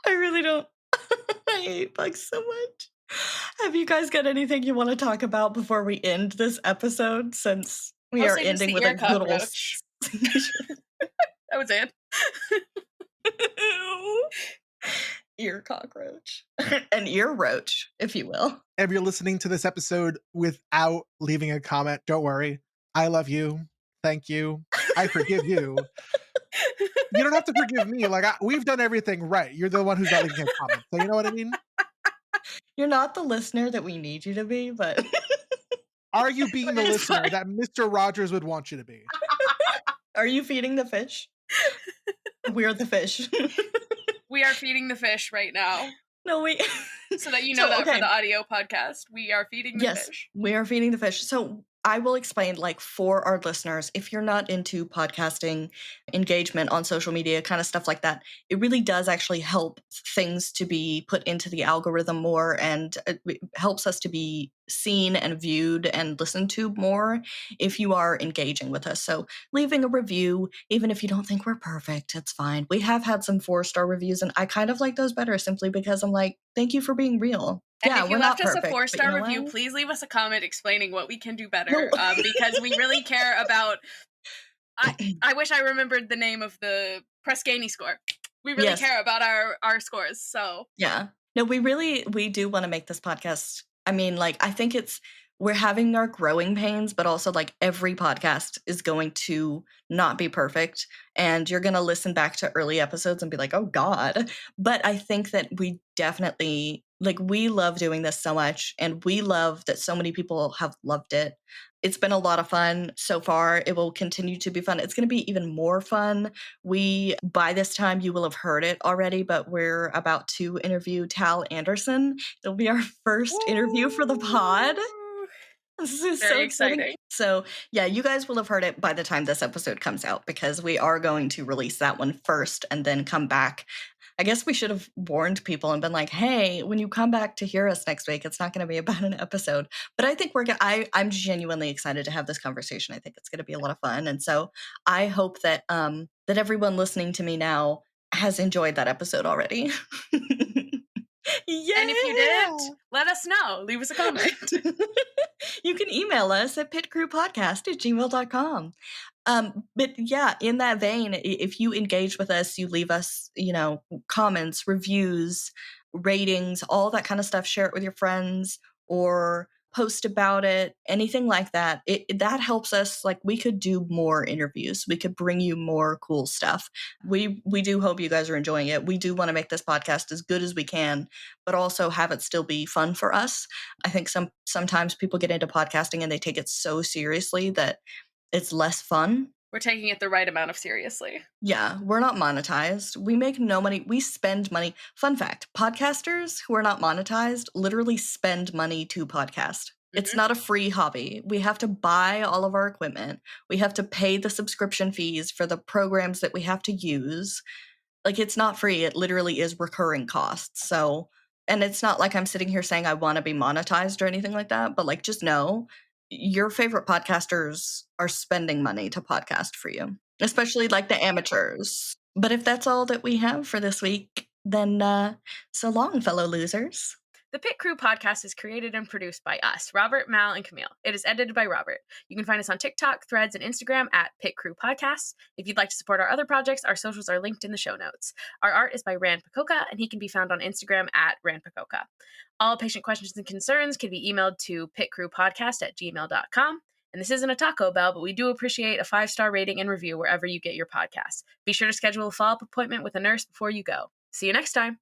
I really don't. I hate bugs so much. Have you guys got anything you want to talk about before we end this episode? Since we are ending with a good old that was it. Ear cockroach. An ear roach, if you will. If you're listening to this episode without leaving a comment, don't worry. I love you. Thank you. I forgive you. You don't have to forgive me. Like we've done everything right. You're the one who's not leaving a comment. So you know what I mean? You're not the listener that we need you to be, but are you being the listener that Mr. Rogers would want you to be? Are you feeding the fish? We're the fish. We are feeding the fish right now. No, so that you know for the audio podcast, we are feeding the fish. We are feeding the fish. So I will explain, like, for our listeners, if you're not into podcasting, engagement on social media, kind of stuff like that, it really does actually help things to be put into the algorithm more, and it helps us to be seen and viewed and listened to more if you are engaging with us. So leaving a review, even if you don't think we're perfect, it's fine. We have had some 4-star reviews, and I kind of like those better simply because I'm like, thank you for being real. And if you left us a 4-star review, please leave us a comment explaining what we can do better, because we really care about... I wish I remembered the name of the Prescani score. We really care about our scores, so... Yeah. No, we do want to make this podcast... I mean, like, I think we're having our growing pains, but also, like, every podcast is going to not be perfect, and you're going to listen back to early episodes and be like, oh, God. But I think that we definitely... Like, we love doing this so much, and we love that so many people have loved it. It's been a lot of fun so far. It will continue to be fun. It's going to be even more fun. By this time, you will have heard it already, but we're about to interview Tal Anderson. It'll be our first interview for the pod. This is very so exciting. So, yeah, you guys will have heard it by the time this episode comes out, because we are going to release that one first and then come back. I guess we should have warned people and been like, hey, when you come back to hear us next week, it's not going to be about an episode. But I think I'm genuinely excited to have this conversation. I think it's going to be a lot of fun. And so I hope that that everyone listening to me now has enjoyed that episode already. Yeah. And if you didn't, let us know. Leave us a comment. You can email us at pittcrewpodcast@gmail.com. But yeah, in that vein, if you engage with us, you leave us, comments, reviews, ratings, all that kind of stuff, share it with your friends, or post about it, anything like that. That helps us. Like, we could do more interviews. We could bring you more cool stuff. We do hope you guys are enjoying it. We do want to make this podcast as good as we can, but also have it still be fun for us. I think sometimes people get into podcasting and they take it so seriously that it's less fun. We're taking it the right amount of seriously. Yeah, we're not monetized. We make no money. We spend money. Fun fact, podcasters who are not monetized literally spend money to podcast. It's not a free hobby. We have to buy all of our equipment. We have to pay the subscription fees for the programs that we have to use. Like, it's not free. It literally is recurring costs. So, and it's not like I'm sitting here saying I want to be monetized or anything like that, but like, just know your favorite podcasters are spending money to podcast for you, especially like the amateurs. But if that's all that we have for this week, then so long, fellow losers. The Pit Crew podcast is created and produced by us, Robert, Mal, and Camille. It is edited by Robert. You can find us on TikTok, Threads, and Instagram at Pit Crew Podcasts. If you'd like to support our other projects, our socials are linked in the show notes. Our art is by Rand Pacoka, and he can be found on Instagram at Rand Pacoka. All patient questions and concerns can be emailed to pitcrewpodcast@gmail.com. And this isn't a Taco Bell, but we do appreciate a 5-star rating and review wherever you get your podcasts. Be sure to schedule a follow-up appointment with a nurse before you go. See you next time.